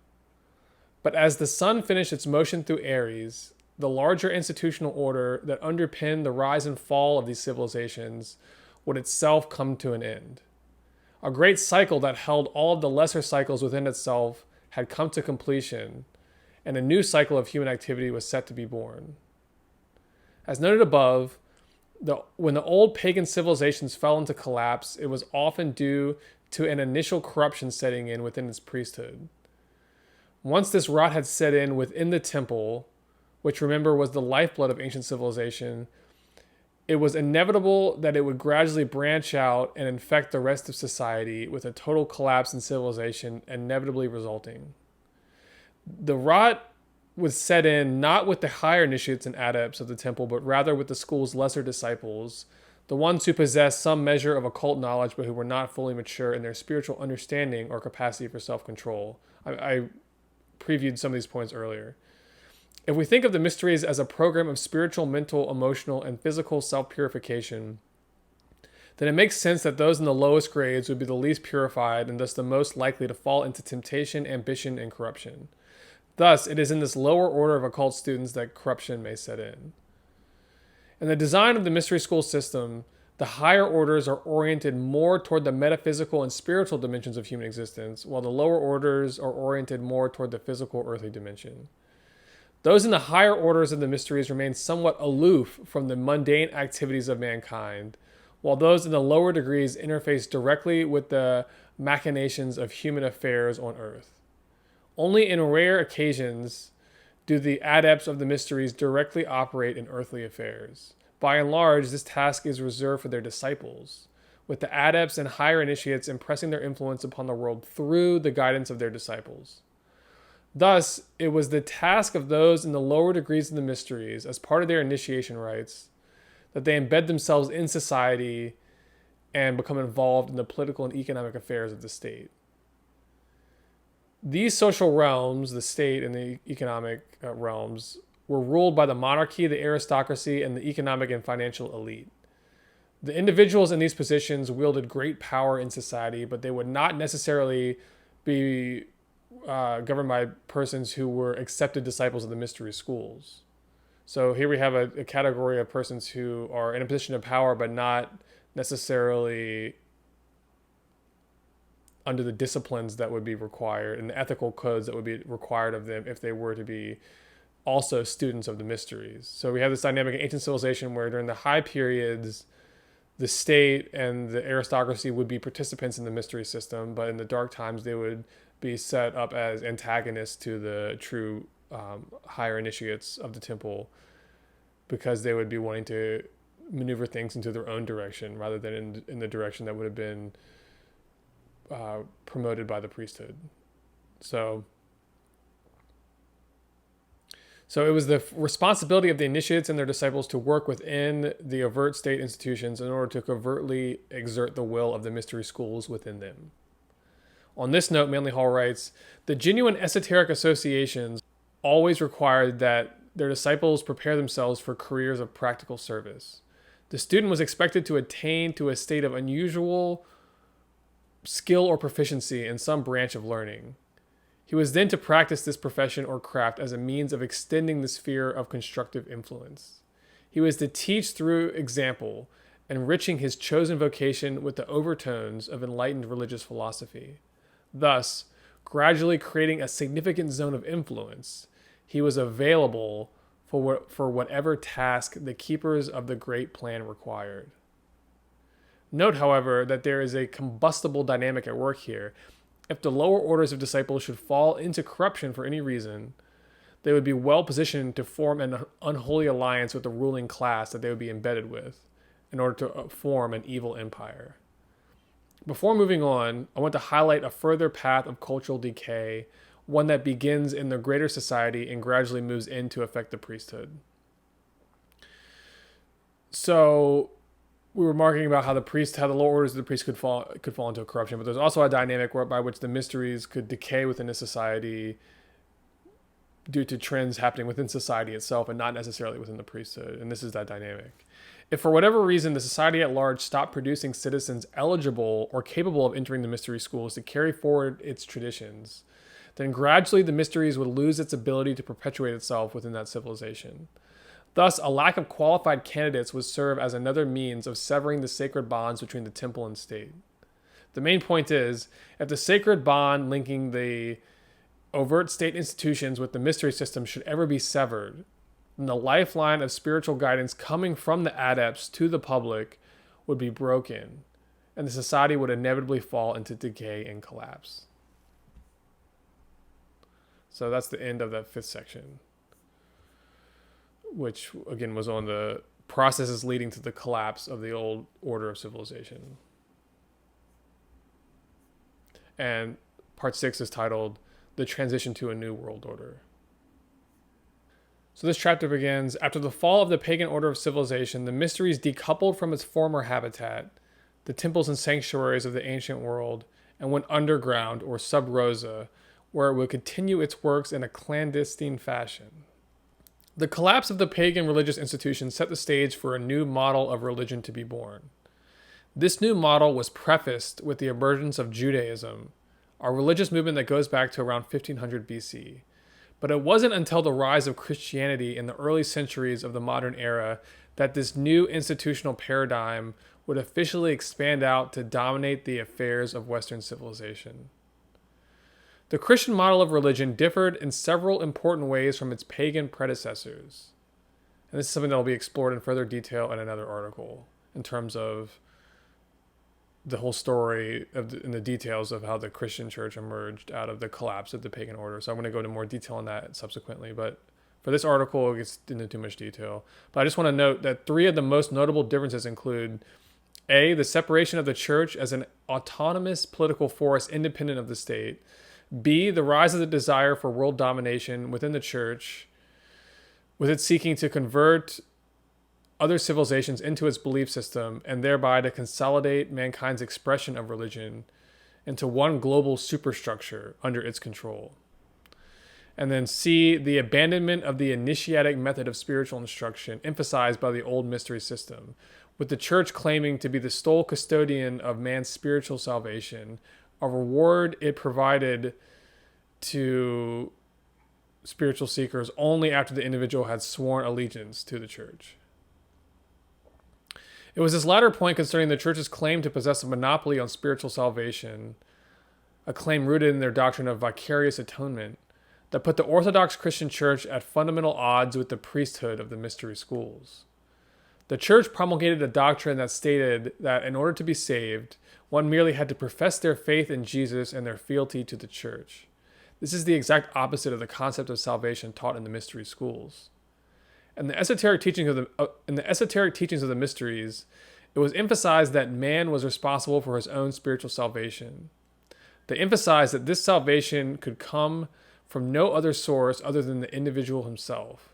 Speaker 1: But as the sun finished its motion through Aries, the larger institutional order that underpinned the rise and fall of these civilizations would itself come to an end. A great cycle that held all of the lesser cycles within itself had come to completion, and a new cycle of human activity was set to be born. As noted above, when the old pagan civilizations fell into collapse, it was often due to an initial corruption setting in within its priesthood. Once this rot had set in within the temple, which remember was the lifeblood of ancient civilization, it was inevitable that it would gradually branch out and infect the rest of society, with a total collapse in civilization inevitably resulting. The rot would set in not with the higher initiates and adepts of the temple, but rather with the school's lesser disciples, the ones who possessed some measure of occult knowledge but who were not fully mature in their spiritual understanding or capacity for self-control. I previewed some of these points earlier. If we think of the mysteries as a program of spiritual, mental, emotional, and physical self-purification, then it makes sense that those in the lowest grades would be the least purified and thus the most likely to fall into temptation, ambition, and corruption. Thus, it is in this lower order of occult students that corruption may set in. In the design of the mystery school system, the higher orders are oriented more toward the metaphysical and spiritual dimensions of human existence, while the lower orders are oriented more toward the physical earthly dimension. Those in the higher orders of the mysteries remain somewhat aloof from the mundane activities of mankind, while those in the lower degrees interface directly with the machinations of human affairs on earth. Only in rare occasions do the adepts of the mysteries directly operate in earthly affairs. By and large, this task is reserved for their disciples, with the adepts and higher initiates impressing their influence upon the world through the guidance of their disciples. Thus, it was the task of those in the lower degrees of the mysteries, as part of their initiation rites, that they embed themselves in society and become involved in the political and economic affairs of the state. These social realms, the state and the economic realms, were ruled by the monarchy, the aristocracy, and the economic and financial elite. The individuals in these positions wielded great power in society, but they would not necessarily be governed by persons who were accepted disciples of the mystery schools. So here we have a category of persons who are in a position of power, but not necessarily under the disciplines that would be required and the ethical codes that would be required of them if they were to be also students of the mysteries. So we have this dynamic in ancient civilization where during the high periods, the state and the aristocracy would be participants in the mystery system, but in the dark times, they would be set up as antagonists to the true higher initiates of the temple, because they would be wanting to maneuver things into their own direction rather than in the direction that would have been promoted by the priesthood. So it was the responsibility of the initiates and their disciples to work within the overt state institutions in order to covertly exert the will of the mystery schools within them. On this note, Manly Hall writes, the genuine esoteric associations always required that their disciples prepare themselves for careers of practical service. The student was expected to attain to a state of unusual skill or proficiency in some branch of learning. He was then to practice this profession or craft as a means of extending the sphere of constructive influence. He was to teach through example, enriching his chosen vocation with the overtones of enlightened religious philosophy. Thus, gradually creating a significant zone of influence, he was available for whatever task the keepers of the great plan required. Note, however, that there is a combustible dynamic at work here. If the lower orders of disciples should fall into corruption for any reason, they would be well positioned to form an unholy alliance with the ruling class that they would be embedded with in order to form an evil empire. Before moving on, I want to highlight a further path of cultural decay, one that begins in the greater society and gradually moves in to affect the priesthood. So we were marking about how how the lower orders of the priest could fall into corruption, but there's also a dynamic by which the mysteries could decay within a society due to trends happening within society itself and not necessarily within the priesthood. And this is that dynamic. If for whatever reason the society at large stopped producing citizens eligible or capable of entering the mystery schools to carry forward its traditions, then gradually the mysteries would lose its ability to perpetuate itself within that civilization. Thus, a lack of qualified candidates would serve as another means of severing the sacred bonds between the temple and state. The main point is, if the sacred bond linking the overt state institutions with the mystery system should ever be severed, then the lifeline of spiritual guidance coming from the adepts to the public would be broken, and the society would inevitably fall into decay and collapse. So that's the end of that fifth section, which again was on the processes leading to the collapse of the old order of civilization. And part 6 is titled The Transition to a New World Order. So this chapter begins, after the fall of the pagan order of civilization, the mysteries decoupled from its former habitat, the temples and sanctuaries of the ancient world, and went underground or sub rosa, where it would continue its works in a clandestine fashion. The collapse of the pagan religious institutions set the stage for a new model of religion to be born. This new model was prefaced with the emergence of Judaism, a religious movement that goes back to around 1500 BC. But it wasn't until the rise of Christianity in the early centuries of the modern era that this new institutional paradigm would officially expand out to dominate the affairs of Western civilization. The Christian model of religion differed in several important ways from its pagan predecessors. And this is something that will be explored in further detail in another article in terms of the whole story and the details of how the Christian church emerged out of the collapse of the pagan order. So I'm going to go into more detail on that subsequently. But for this article, it gets into too much detail. But I just want to note that 3 of the most notable differences include A, the separation of the church as an autonomous political force independent of the state. B, the rise of the desire for world domination within the church, with it seeking to convert other civilizations into its belief system and thereby to consolidate mankind's expression of religion into one global superstructure under its control. And then C, the abandonment of the initiatic method of spiritual instruction emphasized by the old mystery system, with the church claiming to be the sole custodian of man's spiritual salvation, a reward it provided to spiritual seekers only after the individual had sworn allegiance to the church. It was this latter point concerning the church's claim to possess a monopoly on spiritual salvation, a claim rooted in their doctrine of vicarious atonement, that put the Orthodox Christian church at fundamental odds with the priesthood of the mystery schools. The church promulgated a doctrine that stated that in order to be saved, one merely had to profess their faith in Jesus and their fealty to the church. This is the exact opposite of the concept of salvation taught in the mystery schools. In the esoteric teachings of the mysteries, it was emphasized that man was responsible for his own spiritual salvation. They emphasized that this salvation could come from no other source other than the individual himself,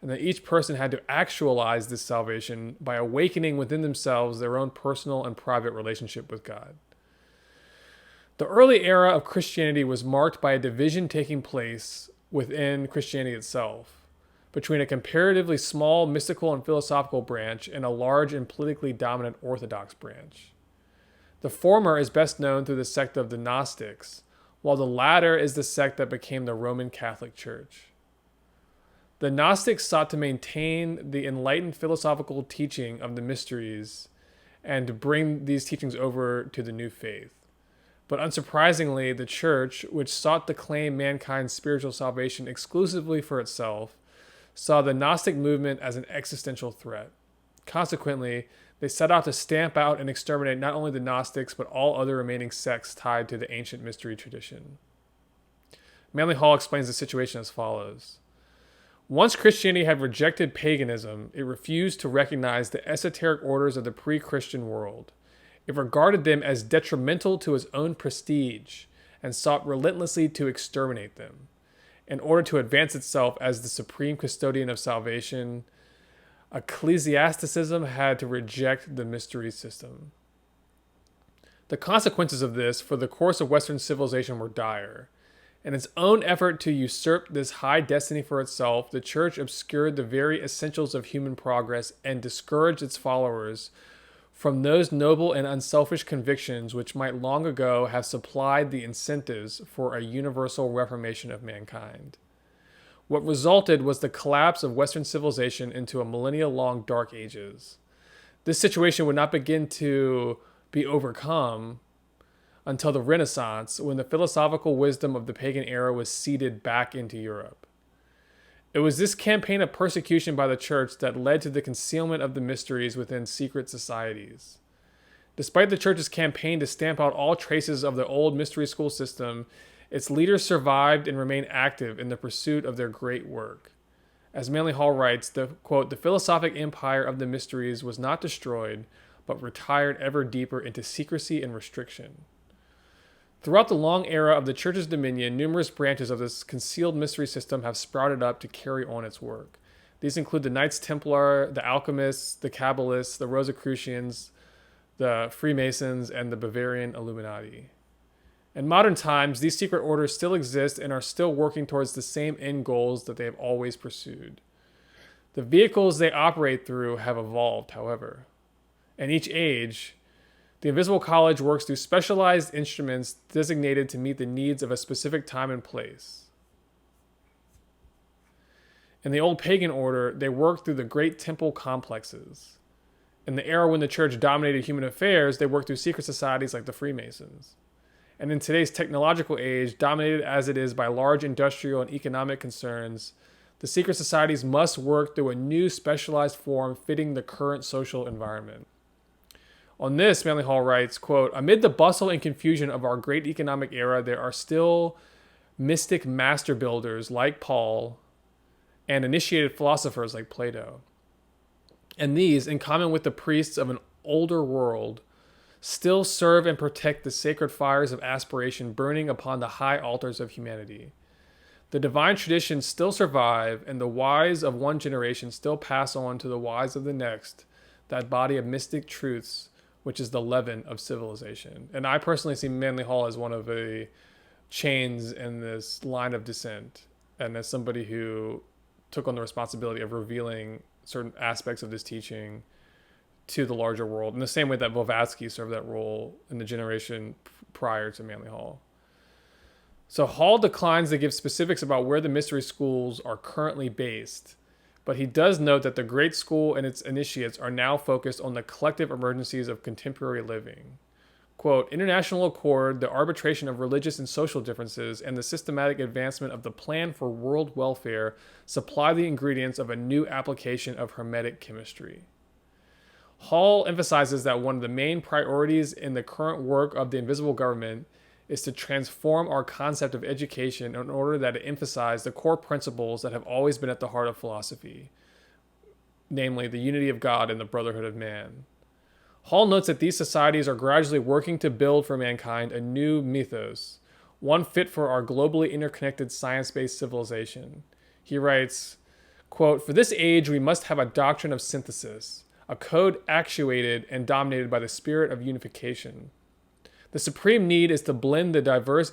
Speaker 1: and that each person had to actualize this salvation by awakening within themselves their own personal and private relationship with God. The early era of Christianity was marked by a division taking place within Christianity itself, between a comparatively small mystical and philosophical branch and a large and politically dominant Orthodox branch. The former is best known through the sect of the Gnostics, while the latter is the sect that became the Roman Catholic Church. The Gnostics sought to maintain the enlightened philosophical teaching of the mysteries and to bring these teachings over to the new faith. But unsurprisingly, the Church, which sought to claim mankind's spiritual salvation exclusively for itself, saw the Gnostic movement as an existential threat. Consequently, they set out to stamp out and exterminate not only the Gnostics, but all other remaining sects tied to the ancient mystery tradition. Manly Hall explains the situation as follows. Once Christianity had rejected paganism, it refused to recognize the esoteric orders of the pre-Christian world. It regarded them as detrimental to its own prestige and sought relentlessly to exterminate them. In order to advance itself as the supreme custodian of salvation, ecclesiasticism had to reject the mystery system. The consequences of this for the course of Western civilization were dire. In its own effort to usurp this high destiny for itself, the Church obscured the very essentials of human progress and discouraged its followers from those noble and unselfish convictions which might long ago have supplied the incentives for a universal reformation of mankind. What resulted was the collapse of Western civilization into a millennia-long dark ages. This situation would not begin to be overcome until the Renaissance, when the philosophical wisdom of the pagan era was seeded back into Europe. It was this campaign of persecution by the Church that led to the concealment of the mysteries within secret societies. Despite the Church's campaign to stamp out all traces of the old mystery school system, its leaders survived and remained active in the pursuit of their great work. As Manly Hall writes, quote, the philosophic empire of the mysteries was not destroyed, but retired ever deeper into secrecy and restriction. Throughout the long era of the Church's dominion, numerous branches of this concealed mystery system have sprouted up to carry on its work. These include the Knights Templar, the Alchemists, the Kabbalists, the Rosicrucians, the Freemasons, and the Bavarian Illuminati. In modern times, these secret orders still exist and are still working towards the same end goals that they have always pursued. The vehicles they operate through have evolved, however. In each age, the Invisible College works through specialized instruments designated to meet the needs of a specific time and place. In the old pagan order, they worked through the great temple complexes. In the era when the Church dominated human affairs, they worked through secret societies like the Freemasons. And in today's technological age, dominated as it is by large industrial and economic concerns, the secret societies must work through a new specialized form fitting the current social environment. On this, Manly Hall writes, quote, amid the bustle and confusion of our great economic era, there are still mystic master builders like Paul and initiated philosophers like Plato. And these, in common with the priests of an older world, still serve and protect the sacred fires of aspiration burning upon the high altars of humanity. The divine traditions still survive, and the wise of one generation still pass on to the wise of the next, that body of mystic truths which is the leaven of civilization. And I personally see Manly Hall as one of the chains in this line of descent, and as somebody who took on the responsibility of revealing certain aspects of this teaching to the larger world, in the same way that Blavatsky served that role in the generation prior to Manly Hall. So Hall declines to give specifics about where the mystery schools are currently based, but he does note that the great school and its initiates are now focused on the collective emergencies of contemporary living. Quote, international accord, the arbitration of religious and social differences, and the systematic advancement of the plan for world welfare supply the ingredients of a new application of Hermetic chemistry. Hall emphasizes that one of the main priorities in the current work of the invisible government is to transform our concept of education in order that it emphasize the core principles that have always been at the heart of philosophy, namely the unity of God and the brotherhood of man. Hall notes that these societies are gradually working to build for mankind a new mythos, one fit for our globally interconnected science-based civilization. He writes, quote, "For this age, we must have a doctrine of synthesis, a code actuated and dominated by the spirit of unification. The supreme need is to blend the diverse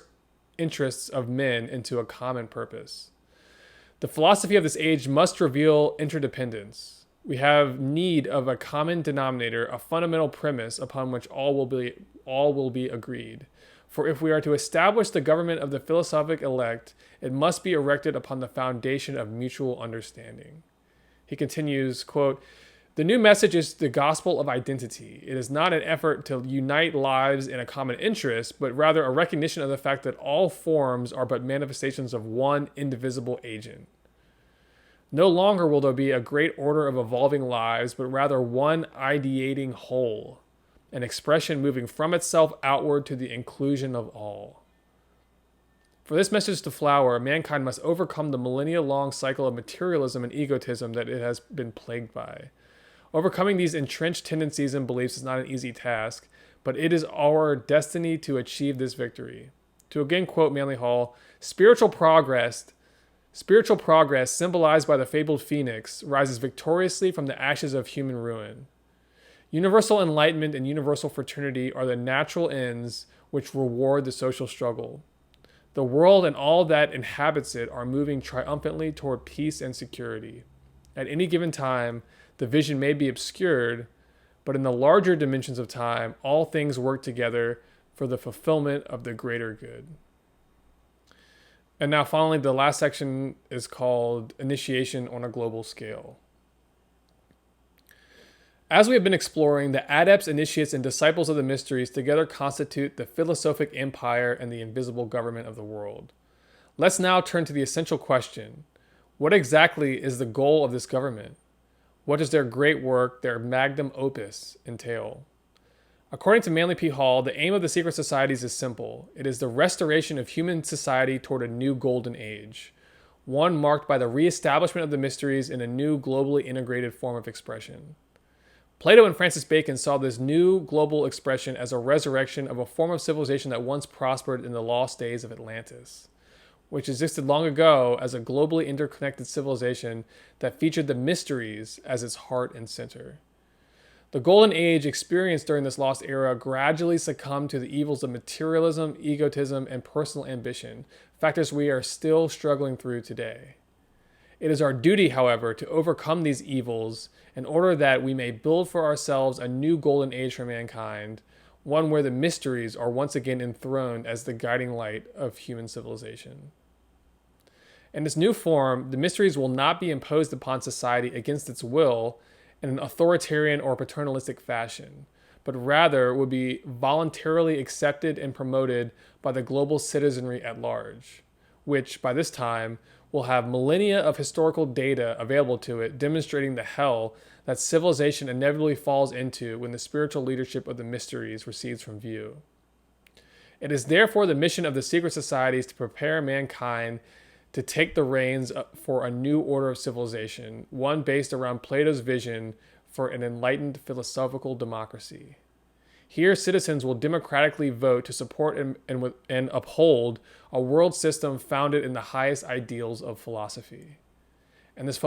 Speaker 1: interests of men into a common purpose. The philosophy of this age must reveal interdependence. We have need of a common denominator, a fundamental premise upon which all will be agreed. For if we are to establish the government of the philosophic elect, it must be erected upon the foundation of mutual understanding." He continues, quote, "The new message is the gospel of identity. It is not an effort to unite lives in a common interest, but rather a recognition of the fact that all forms are but manifestations of one indivisible agent. No longer will there be a great order of evolving lives, but rather one ideating whole, an expression moving from itself outward to the inclusion of all. For this message to flower, mankind must overcome the millennia-long cycle of materialism and egotism that it has been plagued by. Overcoming these entrenched tendencies and beliefs is not an easy task, but it is our destiny to achieve this victory." To again quote Manly Hall, spiritual progress, symbolized by the fabled phoenix, rises victoriously from the ashes of human ruin. Universal enlightenment and universal fraternity are the natural ends which reward the social struggle. The world and all that inhabits it are moving triumphantly toward peace and security. At any given time, the vision may be obscured, but in the larger dimensions of time, all things work together for the fulfillment of the greater good. And now finally, the last section is called Initiation on a Global Scale. As we have been exploring, the adepts, initiates, and disciples of the mysteries together constitute the philosophic empire and the invisible government of the world. Let's now turn to the essential question. What exactly is the goal of this government? What does their great work, their magnum opus, entail? According to Manly P. Hall, the aim of the secret societies is simple. It is the restoration of human society toward a new golden age, one marked by the reestablishment of the mysteries in a new globally integrated form of expression. Plato and Francis Bacon saw this new global expression as a resurrection of a form of civilization that once prospered in the lost days of Atlantis, which existed long ago as a globally interconnected civilization that featured the mysteries as its heart and center. The golden age experienced during this lost era gradually succumbed to the evils of materialism, egotism, and personal ambition, factors we are still struggling through today. It is our duty, however, to overcome these evils in order that we may build for ourselves a new golden age for mankind, one where the mysteries are once again enthroned as the guiding light of human civilization. In this new form, the mysteries will not be imposed upon society against its will in an authoritarian or paternalistic fashion, but rather would be voluntarily accepted and promoted by the global citizenry at large, which, by this time, will have millennia of historical data available to it demonstrating the hell that civilization inevitably falls into when the spiritual leadership of the mysteries recedes from view. It is therefore the mission of the secret societies to prepare mankind to take the reins for a new order of civilization, one based around Plato's vision for an enlightened philosophical democracy. Here, citizens will democratically vote to support and uphold a world system founded in the highest ideals of philosophy. In this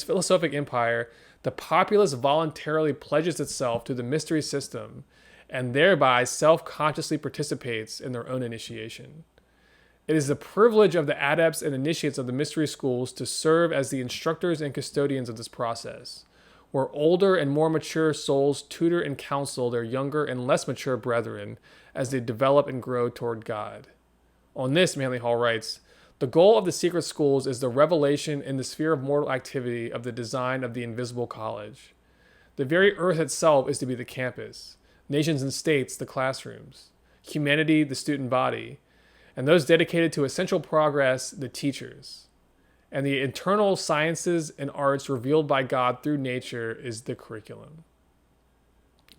Speaker 1: philosophic empire, the populace voluntarily pledges itself to the mystery system and thereby self-consciously participates in their own initiation. It is the privilege of the adepts and initiates of the mystery schools to serve as the instructors and custodians of this process, where older and more mature souls tutor and counsel their younger and less mature brethren as they develop and grow toward God. On this, Manly Hall writes, the goal of the secret schools is the revelation in the sphere of mortal activity of the design of the invisible college. The very earth itself is to be the campus, nations and states the classrooms, humanity the student body, and those dedicated to essential progress the teachers. And the internal sciences and arts revealed by God through nature is the curriculum.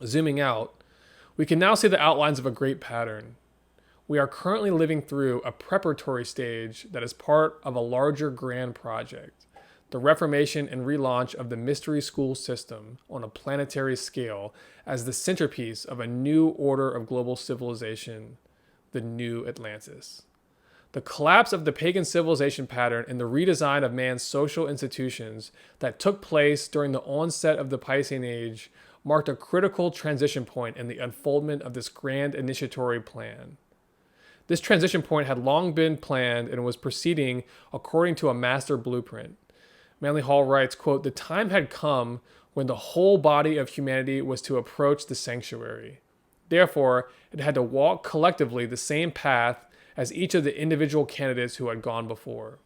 Speaker 1: Zooming out, we can now see the outlines of a great pattern. We are currently living through a preparatory stage that is part of a larger grand project, the reformation and relaunch of the mystery school system on a planetary scale as the centerpiece of a new order of global civilization, the New Atlantis. The collapse of the pagan civilization pattern and the redesign of man's social institutions that took place during the onset of the Piscean Age marked a critical transition point in the unfoldment of this grand initiatory plan. This transition point had long been planned and was proceeding according to a master blueprint. Manly Hall writes, quote, "The time had come when the whole body of humanity was to approach the sanctuary. Therefore, it had to walk collectively the same path as each of the individual candidates who had gone before."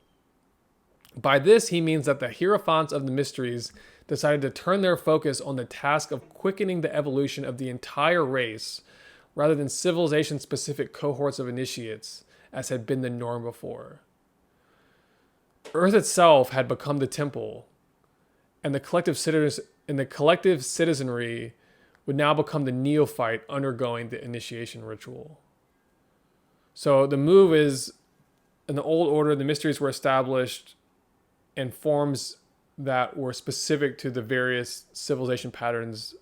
Speaker 1: By this, he means that the Hierophants of the Mysteries decided to turn their focus on the task of quickening the evolution of the entire race rather than civilization-specific cohorts of initiates, as had been the norm before. Earth itself had become the temple, and the collective citizenry would now become the neophyte undergoing the initiation ritual. So the move is, in the old order, the mysteries were established in forms that were specific to the various civilization patterns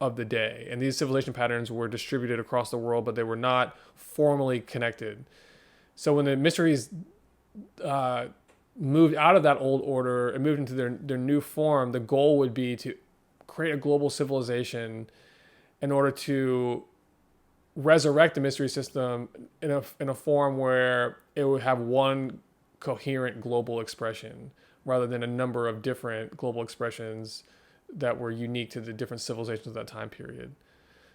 Speaker 1: of the day. And these civilization patterns were distributed across the world, but they were not formally connected. So when the mysteries moved out of that old order and moved into their new form, the goal would be to create a global civilization in order to resurrect the mystery system in a form where it would have one coherent global expression rather than a number of different global expressions that were unique to the different civilizations of that time period.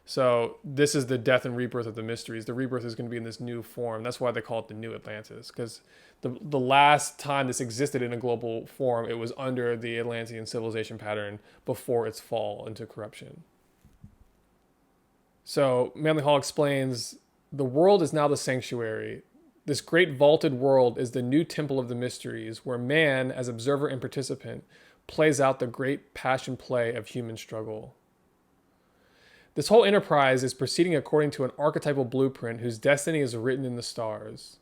Speaker 1: So this is the death and rebirth of the mysteries. The rebirth is going to be in this new form. That's why they call it the New Atlantis, because the last time this existed in a global form, it was under the Atlantean civilization pattern before its fall into corruption. So Manly Hall explains, the world is now the sanctuary. This great vaulted world is the new temple of the mysteries, where man, as observer and participant, plays out the great passion play of human struggle. This whole enterprise is proceeding according to an archetypal blueprint whose destiny is written in the stars.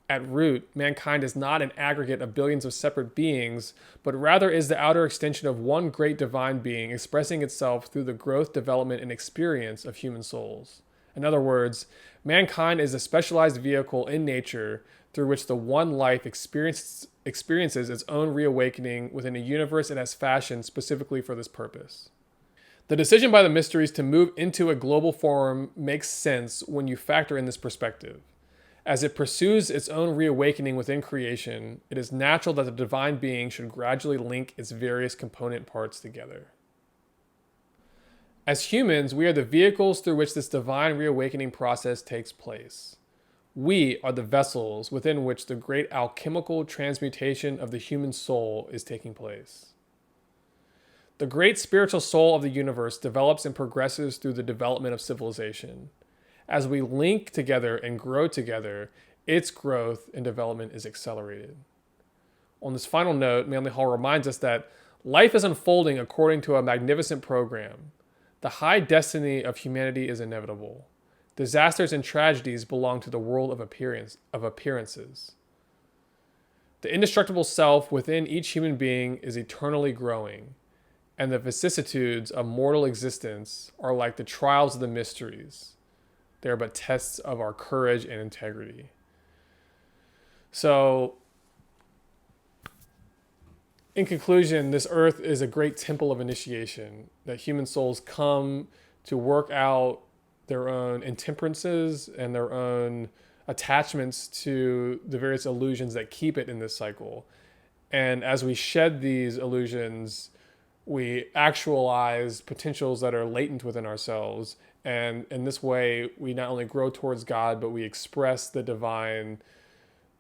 Speaker 1: At root, mankind is not an aggregate of billions of separate beings, but rather is the outer extension of one great divine being expressing itself through the growth, development, and experience of human souls. In other words, mankind is a specialized vehicle in nature through which the one life experiences its own reawakening within a universe it has fashioned specifically for this purpose. The decision by the mysteries to move into a global form makes sense when you factor in this perspective. As it pursues its own reawakening within creation, it is natural that the divine being should gradually link its various component parts together. As humans, we are the vehicles through which this divine reawakening process takes place. We are the vessels within which the great alchemical transmutation of the human soul is taking place. The great spiritual soul of the universe develops and progresses through the development of civilization. As we link together and grow together, its growth and development is accelerated. On this final note, Manly Hall reminds us that life is unfolding according to a magnificent program. The high destiny of humanity is inevitable. Disasters and tragedies belong to the world of appearances. The indestructible self within each human being is eternally growing, and the vicissitudes of mortal existence are like the trials of the mysteries. They are but tests of our courage and integrity. So, in conclusion, this earth is a great temple of initiation that human souls come to work out their own intemperances and their own attachments to the various illusions that keep it in this cycle. And as we shed these illusions, we actualize potentials that are latent within ourselves. And in this way, we not only grow towards God, but we express the divine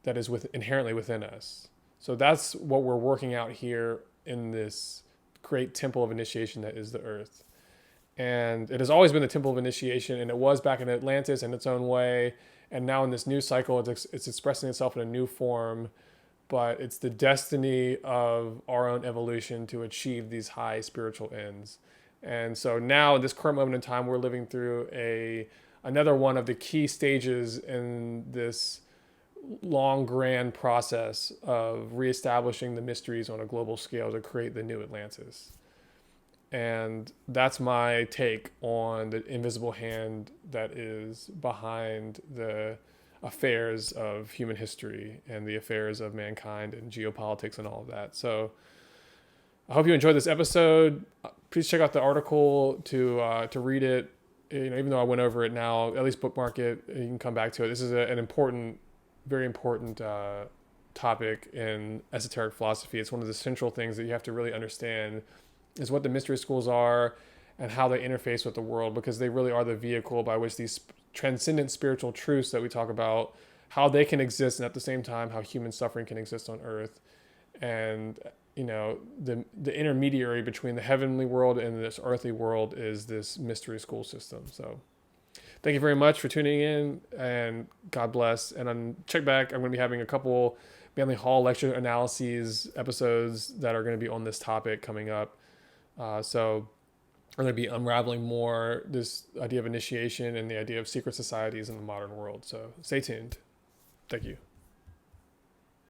Speaker 1: that is inherently within us. So that's what we're working out here in this great temple of initiation that is the earth. And it has always been the temple of initiation, and it was back in Atlantis in its own way. And now in this new cycle, it's expressing itself in a new form. But it's the destiny of our own evolution to achieve these high spiritual ends. And so now, at this current moment in time, we're living through another one of the key stages in this long, grand process of reestablishing the mysteries on a global scale to create the new Atlantis. And that's my take on the invisible hand that is behind the affairs of human history and the affairs of mankind and geopolitics and all of that. So I hope you enjoyed this episode. Please check out the article to read it. Even though I went over it now, at least bookmark it. You can come back to it. This is an important, very important topic in esoteric philosophy. It's one of the central things that you have to really understand is what the mystery schools are and how they interface with the world, because they really are the vehicle by which these transcendent spiritual truths that we talk about, how they can exist, and at the same time how human suffering can exist on Earth. And the intermediary between the heavenly world and this earthly world is this mystery school system. So thank you very much for tuning in, and God bless. And check back. I'm going to be having a couple Manly Hall lecture analyses episodes that are going to be on this topic coming up. So I'm going to be unraveling more this idea of initiation and the idea of secret societies in the modern world. So stay tuned. Thank you.